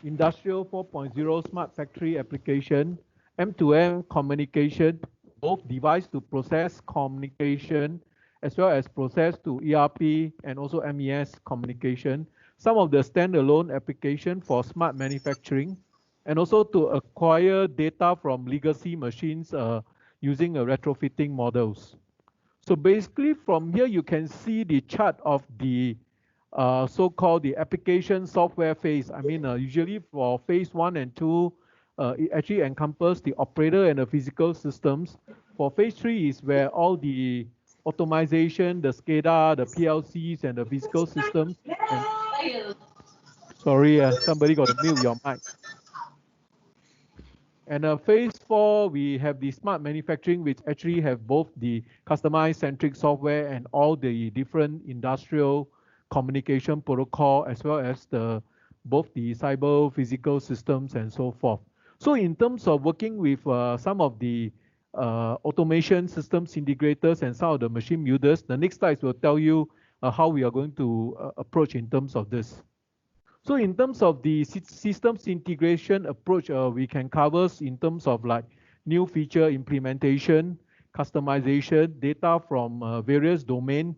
C: Industrial 4.0 smart factory application, M2M communication, both device to process communication, as well as process to ERP and also MES communication. Some of the standalone application for smart manufacturing, and also to acquire data from legacy machines using retrofitting models. So basically from here you can see the chart of the so-called the application software phase. I mean, usually for phase 1 and 2, it actually encompasses the operator and the physical systems. For phase 3 is where all the automation, the SCADA, the PLCs, and the physical systems. Sorry, somebody got to mute your mic. And phase 4, we have the smart manufacturing, which actually have both the customized centric software and all the different industrial communication protocol, as well as both the cyber physical systems and so forth. So in terms of working with some of the automation systems integrators and some of the machine builders, the next slides will tell you how we are going to approach in terms of this. So in terms of the systems integration approach, we can cover in terms of like new feature implementation, customization, data from various domains,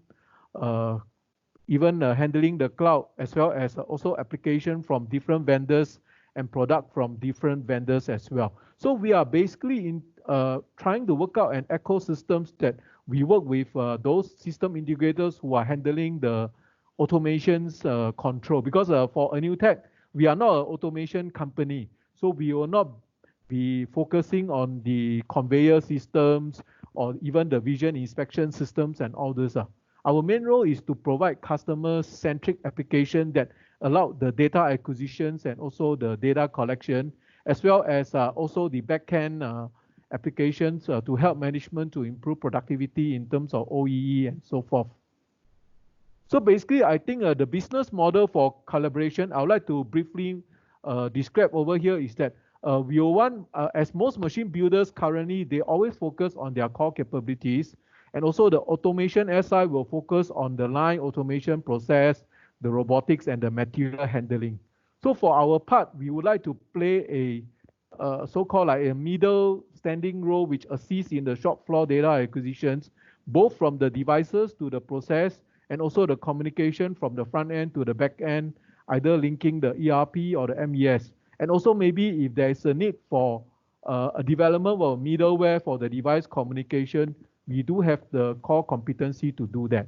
C: even handling the cloud, as well as also application from different vendors and product from different vendors as well. So we are basically trying to work out an ecosystem that we work with those system integrators who are handling the automation's control. Because for Anewtech, we are not an automation company, so we will not be focusing on the conveyor systems or even the vision inspection systems and all this. Our main role is to provide customer-centric application that allow the data acquisitions and also the data collection, as well as also the back-end applications to help management to improve productivity in terms of OEE and so forth. So basically, I think the business model for collaboration, I would like to briefly describe over here is that we want, as most machine builders currently, they always focus on their core capabilities. And also the automation SI will focus on the line automation process, the robotics, and the material handling. So for our part, we would like to play a so-called like a middle standing role, which assists in the shop floor data acquisitions, both from the devices to the process and also the communication from the front end to the back end, either linking the ERP or the MES. And also maybe if there is a need for a development of middleware for the device communication, we do have the core competency to do that.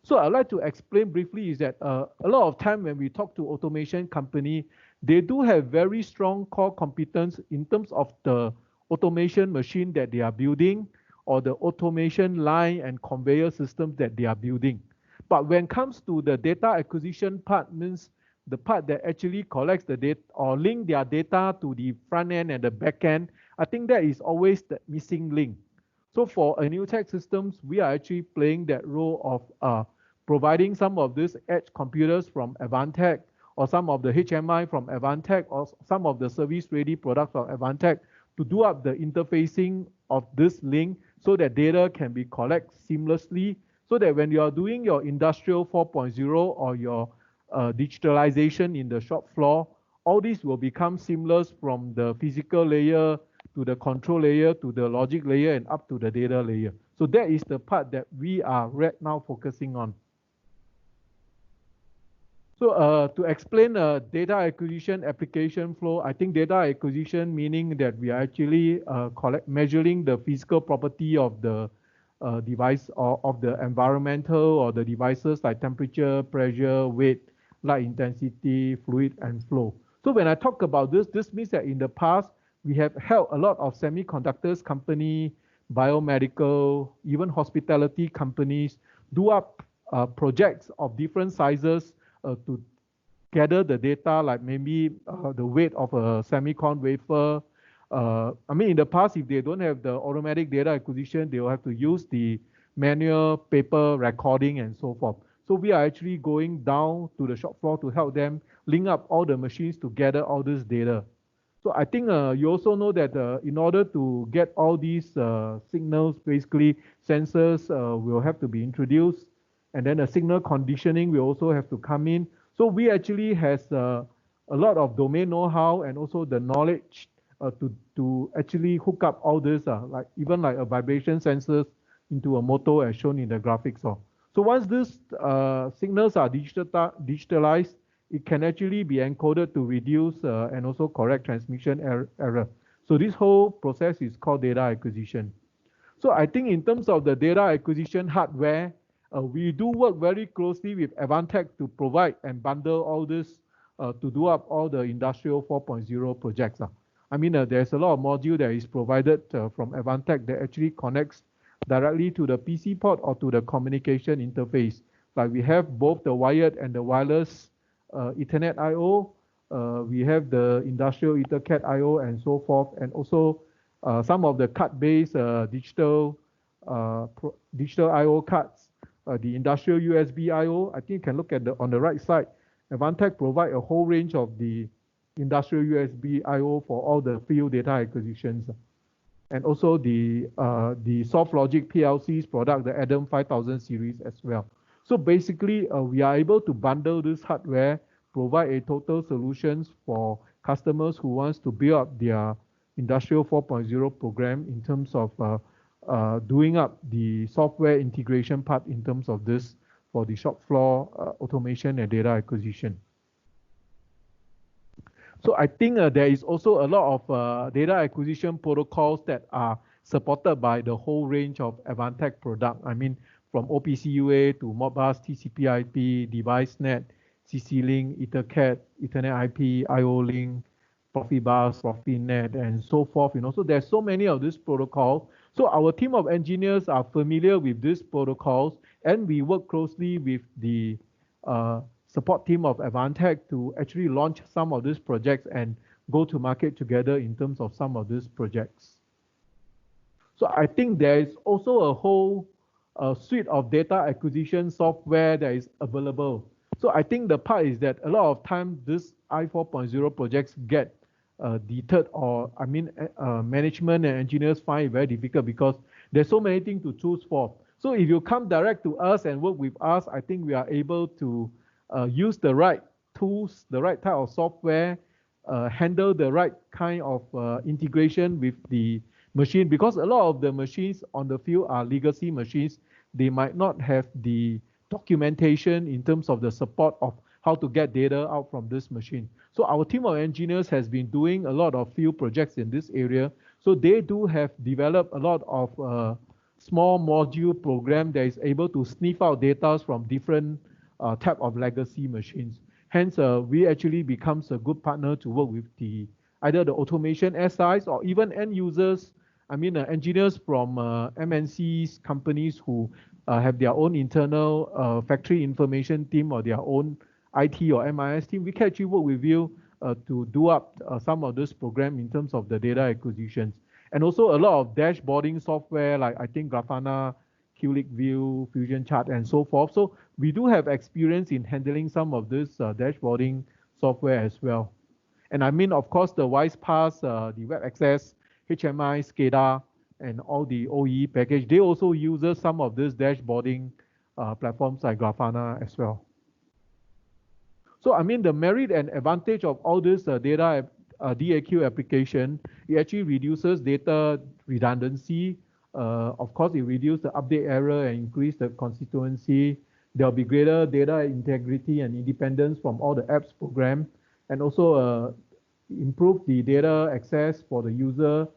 C: So I'd like to explain briefly is that a lot of time when we talk to automation company, they do have very strong core competence in terms of the automation machine that they are building or the automation line and conveyor systems that they are building. But when it comes to the data acquisition part, means the part that actually collects the data or link their data to the front end and the back end, I think that is always the missing link. So for Anewtech Systems, we are actually playing that role of providing some of these edge computers from Advantech or some of the HMI from Advantech or some of the service-ready products from Advantech to do up the interfacing of this link so that data can be collected seamlessly so that when you are doing your industrial 4.0 or your digitalization in the shop floor, all this will become seamless from the physical layer to the control layer to the logic layer and up to the data layer. So that is the part that we are right now focusing on. So to explain data acquisition application flow, I think data acquisition meaning that we are actually measuring the physical property of the device or of the environmental or the devices like temperature, pressure, weight, light intensity, fluid, and flow. So when I talk about this, this means that in the past, we have helped a lot of semiconductors company, biomedical, even hospitality companies do up projects of different sizes to gather the data, like maybe the weight of a semicon wafer. I mean, in the past, if they don't have the automatic data acquisition, they will have to use the manual paper recording and so forth. So we are actually going down to the shop floor to help them link up all the machines to gather all this data. So I think you also know that in order to get all these signals, basically sensors will have to be introduced, and then a signal conditioning will also have to come in. So we actually has a lot of domain know-how and also the knowledge to actually hook up all this, like even like a vibration sensors into a motor as shown in the graphics. So once these signals are digitalized, it can actually be encoded to reduce and also correct transmission error. So this whole process is called data acquisition. So I think in terms of the data acquisition hardware, we do work very closely with Advantech to provide and bundle all this to do up all the industrial 4.0 projects. I mean, there's a lot of module that is provided from Advantech that actually connects directly to the PC port or to the communication interface. Like we have both the wired and the wireless Ethernet I/O, we have the industrial EtherCAT I/O and so forth, and also some of the card-based digital I/O cards, the industrial USB I/O. I think you can look at on the right side. Advantech provide a whole range of the industrial USB I/O for all the field data acquisitions, and also the soft logic PLC's product, the Adam 5000 series as well. So basically, we are able to bundle this hardware, provide a total solutions for customers who wants to build up their industrial 4.0 program in terms of doing up the software integration part in terms of this for the shop floor automation and data acquisition. So I think there is also a lot of data acquisition protocols that are supported by the whole range of Advantech product. I mean, from OPC UA to Modbus, TCP/IP, DeviceNet, CC-Link, EtherCAT, Ethernet IP, IO-Link, Profibus, Profinet, and so forth. So there's so many of these protocols. So our team of engineers are familiar with these protocols, and we work closely with the support team of Advantech to actually launch some of these projects and go to market together in terms of some of these projects. So I think there is also a whole suite of data acquisition software that is available. So I think the part is that a lot of times this I4.0 projects get deterred, or I mean management and engineers find it very difficult because there's so many things to choose for. So if you come direct to us and work with us, I think we are able to use the right tools, the right type of software, handle the right kind of integration with the machine, because a lot of the machines on the field are legacy machines. They might not have the documentation in terms of the support of how to get data out from this machine. So our team of engineers has been doing a lot of field projects in this area. So they do have developed a lot of small module program that is able to sniff out data from different type of legacy machines. Hence, we actually becomes a good partner to work with either the automation SIs or even end users. I mean, engineers from MNCs companies who have their own internal factory information team or their own IT or MIS team. We can actually work with you to do up some of this program in terms of the data acquisitions. And also a lot of dashboarding software like I think Grafana, Kulik View, Fusion Chart, and so forth. So we do have experience in handling some of this dashboarding software as well. And I mean, of course, the WISE-PaaS, the WebAccess, HMI, SCADA, and all the OE package, they also use some of this dashboarding platforms like Grafana as well. So I mean, the merit and advantage of all this data DAQ application, it actually reduces data redundancy. Of course, it reduces the update error and increase the consistency. There'll be greater data integrity and independence from all the apps program, and also improve the data access for the user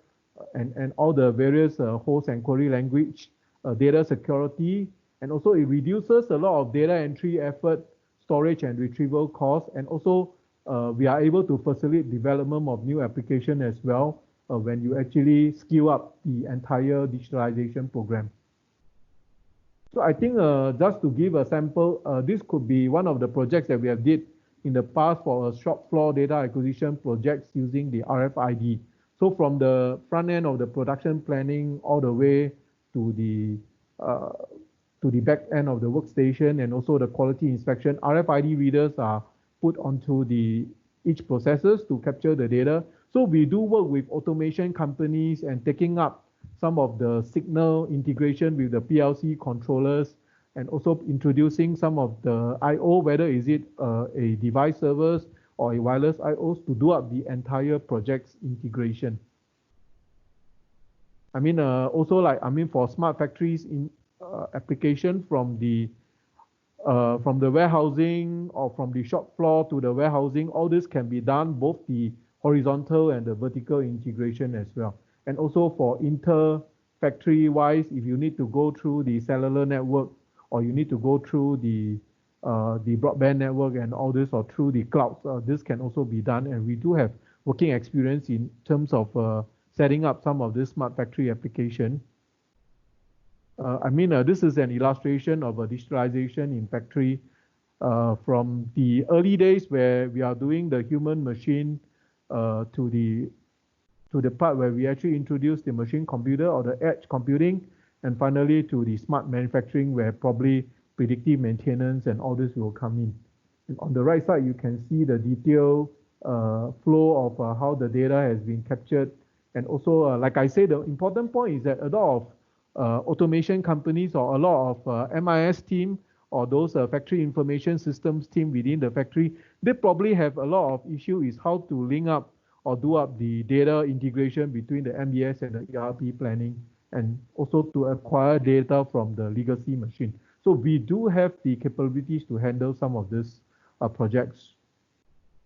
C: and all the various host and query language, data security, and also it reduces a lot of data entry effort, storage and retrieval costs, and also we are able to facilitate development of new application as well when you actually scale up the entire digitalization program. So I think just to give a sample, this could be one of the projects that we have did in the past for a shop floor data acquisition projects using the RFID. So from the front end of the production planning all the way to the back end of the workstation and also the quality inspection, RFID readers are put onto each processes to capture the data. So we do work with automation companies and taking up some of the signal integration with the PLC controllers and also introducing some of the I/O, whether is it a device servers or a wireless I/Os to do up the entire project's integration. I mean, also like, I mean, for smart factories in application from the warehousing or from the shop floor to the warehousing, all this can be done both the horizontal and the vertical integration as well. And also for inter-factory wise, if you need to go through the cellular network or you need to go through the broadband network and all this or through the cloud, this can also be done. And we do have working experience in terms of setting up some of this smart factory application. I mean, this is an illustration of a digitalization in factory from the early days where we are doing the human machine to the part where we actually introduce the machine computer or the edge computing, and finally to the smart manufacturing where probably predictive maintenance and all this will come in. And on the right side, you can see the detailed flow of how the data has been captured. And also, like I say, the important point is that a lot of automation companies or a lot of MIS team or those factory information systems team within the factory, they probably have a lot of issue is how to link up or do up the data integration between the MBS and the ERP planning, and also to acquire data from the legacy machine. So we do have the capabilities to handle some of these projects.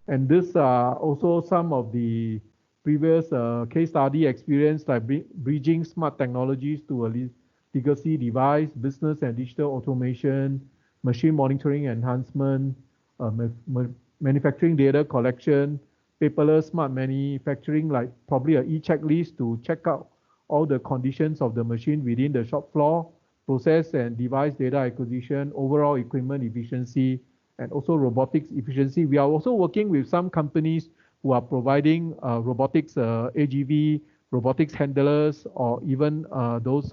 C: And these are also some of the previous case study experience, like bridging smart technologies to a legacy device, business and digital automation, machine monitoring enhancement, manufacturing data collection, paperless smart manufacturing, like probably an e-checklist to check out all the conditions of the machine within the shop floor, process and device data acquisition, overall equipment efficiency, and also robotics efficiency. We are also working with some companies who are providing robotics AGV, robotics handlers, or even those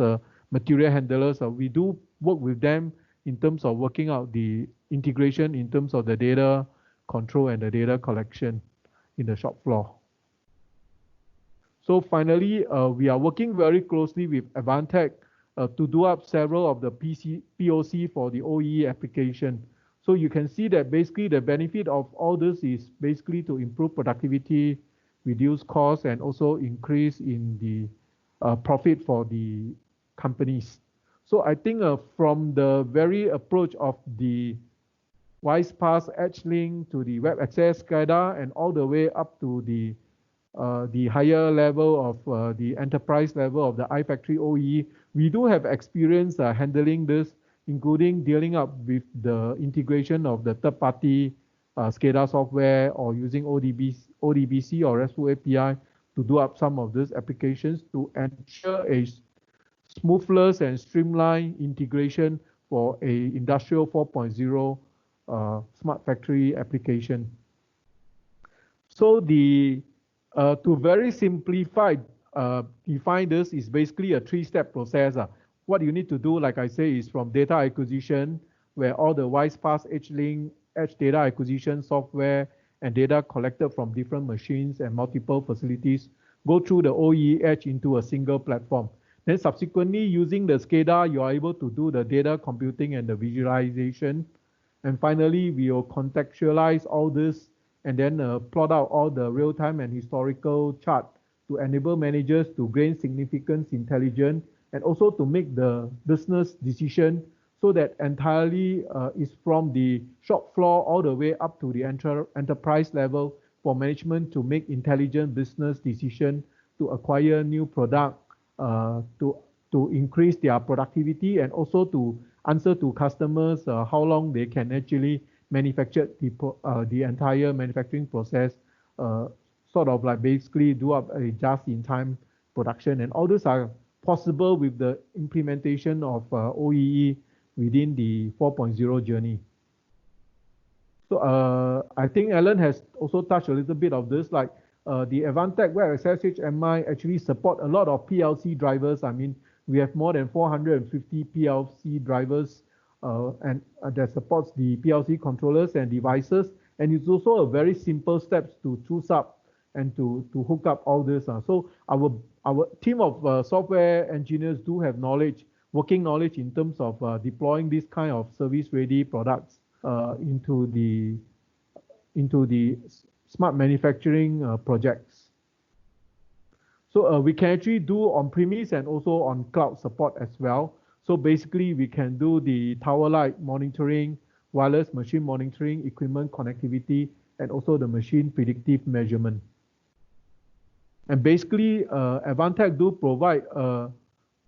C: material handlers. We do work with them in terms of working out the integration in terms of the data control and the data collection in the shop floor. So finally, we are working very closely with Advantech to do up several of the POC for the OE application. So you can see that basically the benefit of all this is basically to improve productivity, reduce costs, and also increase in the profit for the companies. So I think from the very approach of the WISE-PaaS EdgeLink to the WebAccess SCADA and all the way up to the higher level of the enterprise level of the iFactory OEE, we do have experience handling this, including dealing up with the integration of the third-party SCADA software or using ODBC or RESTful API to do up some of these applications to ensure a smoothless and streamlined integration for a Industrial 4.0 smart factory application. So to very simplified define this is basically a three-step process. What you need to do, like I say, is from data acquisition, where all the WISE-PaaS EdgeLink, edge data acquisition software and data collected from different machines and multiple facilities go through the OEE edge into a single platform. Then subsequently, using the SCADA, you are able to do the data computing and the visualization. And finally, we will contextualize all this and then plot out all the real-time and historical chart to enable managers to gain significant intelligence and also to make the business decision so that entirely is from the shop floor all the way up to the enterprise level for management to make intelligent business decision to acquire new product, to increase their productivity and also to answer to customers how long they can actually manufacture the entire manufacturing process, sort of like basically do up a just-in-time production. And all these are possible with the implementation of OEE within the 4.0 journey. So I think Alan has also touched a little bit of this, like the Advantech WebAccess HMI actually support a lot of PLC drivers. I mean, we have more than 450 PLC drivers and that supports the PLC controllers and devices. And it's also a very simple steps to choose up and to hook up all this. So our team of software engineers do have knowledge, working knowledge in terms of deploying this kind of service-ready products into the smart manufacturing projects. So we can actually do on-premise and also on cloud support as well. So basically, we can do the tower light monitoring, wireless machine monitoring, equipment connectivity, and also the machine predictive measurement. And basically, Advantech do provide a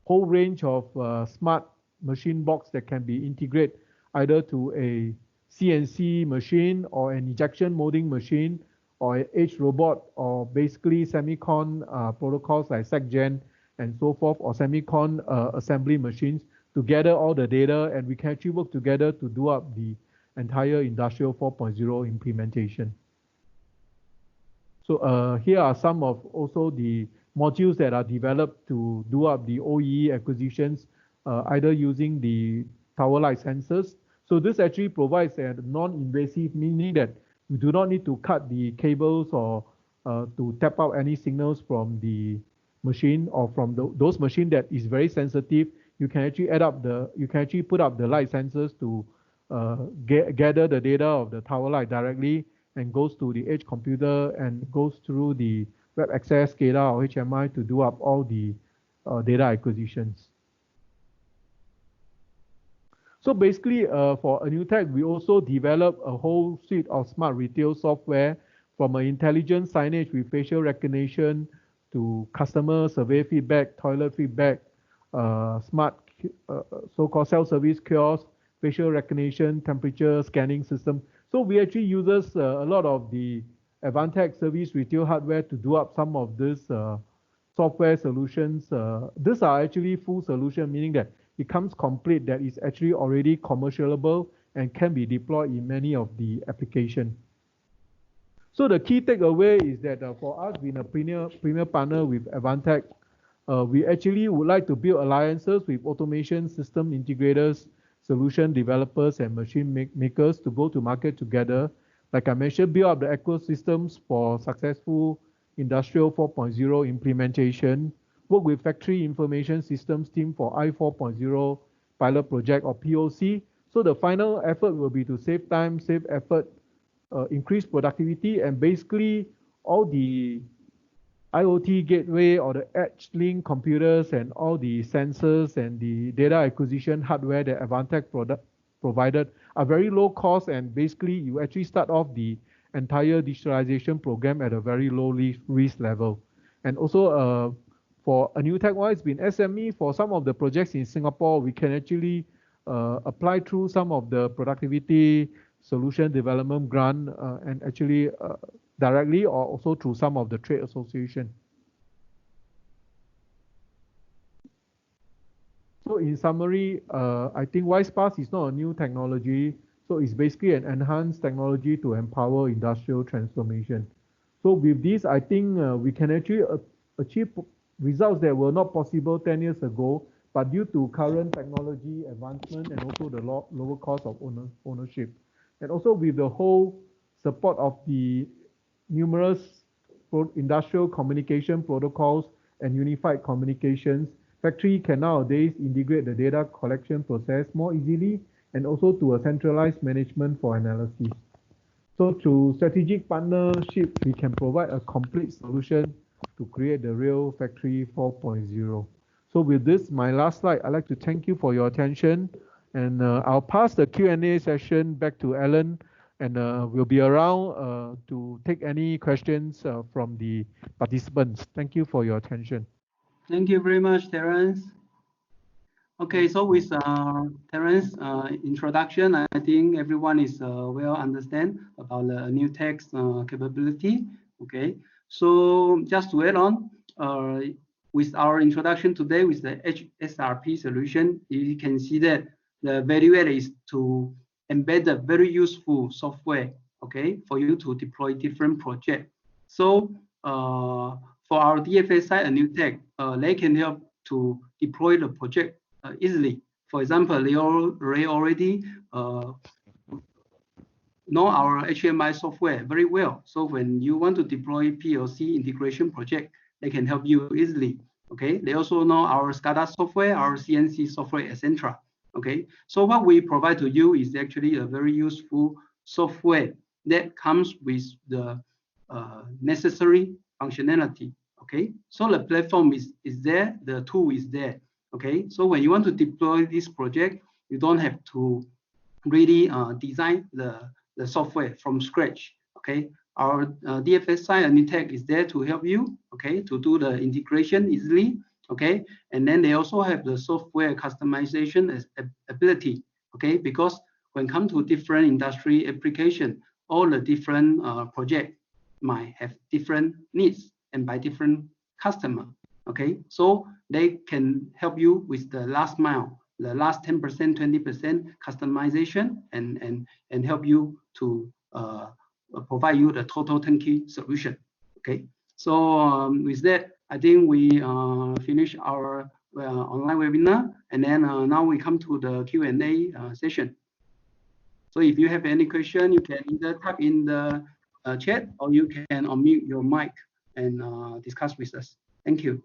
C: whole range of smart machine box that can be integrated either to a CNC machine or an injection molding machine or an edge robot or basically semicon protocols like SecGen and so forth, or semicon assembly machines to gather all the data, and we can actually work together to do up the entire Industrial 4.0 implementation. So here are some of also the modules that are developed to do up the OEE acquisitions, either using the tower light sensors. So this actually provides a non-invasive, meaning that you do not need to cut the cables or to tap out any signals from the machine or from those machines that is very sensitive. You can actually put up the light sensors to gather the data of the tower light directly and goes to the edge computer and goes through the WebAccess SCADA or HMI to do up all the data acquisitions. So basically, for Anewtech, we also develop a whole suite of smart retail software, from an intelligent signage with facial recognition to customer survey feedback, toilet feedback, smart so-called self-service kiosk, facial recognition, temperature scanning system. So we actually uses a lot of the Advantech service retail hardware to do up some of these software solutions. These are actually full solution, meaning that it comes complete, that is actually already commercialable and can be deployed in many of the applications. So the key takeaway is that for us being a premier partner with Advantech, we actually would like to build alliances with automation system integrators, solution developers, and machine makers to go to market together. Like I mentioned, build up the ecosystems for successful Industrial 4.0 implementation, work with Factory Information Systems team for I4.0 pilot project or POC. So the final effort will be to save time, save effort, increase productivity, and basically all the IoT gateway or the edge link computers and all the sensors and the data acquisition hardware that Advantech provided are very low cost, and basically you actually start off the entire digitalization program at a very low risk level. And also for Anewtech wise, being SME, for some of the projects in Singapore, we can actually apply through some of the productivity solution development grant and actually directly or also through some of the trade association. So in summary, I think WISE-PaaS is not a new technology. So it's basically an enhanced technology to empower industrial transformation. So with this, I think we can actually achieve results that were not possible 10 years ago, but due to current technology advancement and also the lower cost of ownership. And also with the whole support of the numerous industrial communication protocols and unified communications, factory can nowadays integrate the data collection process more easily and also to a centralized management for analysis. So through strategic partnership, we can provide a complete solution to create the real factory 4.0. So with this, my last slide, I'd like to thank you for your attention. And I'll pass the Q&A session back to Alan, and we'll be around to take any questions from the participants. Thank you for your attention.
A: Thank you very much, Terence. Okay, so with Terence introduction, I think everyone is well understand about the Anewtech's capability. Okay, so just to add on, with our introduction today with the SRP solution, you can see that the value add is to embed a very useful software, okay, for you to deploy different projects. So for our DFSI Anewtech, they can help to deploy the project easily. For example, they already know our HMI software very well. So when you want to deploy PLC integration project, they can help you easily. Okay, they also know our SCADA software, our CNC software, etc. Okay, so what we provide to you is actually a very useful software that comes with the necessary functionality. Okay, so the platform is there, the tool is there. Okay, so when you want to deploy this project, you don't have to really design the software from scratch. Okay, our DFSI Anewtech is there to help you. Okay, to do the integration easily. Okay, and then they also have the software customization ability. Okay, because when it comes to different industry application, all the different projects might have different needs and by different customer. Okay, so they can help you with the last mile, the last 10%, 20% customization, and help you to provide you the total turnkey solution. Okay, so with that, I think we finish our online webinar, and then now we come to the Q&A session. So if you have any question, you can either type in the chat or you can unmute your mic and discuss with us. Thank you.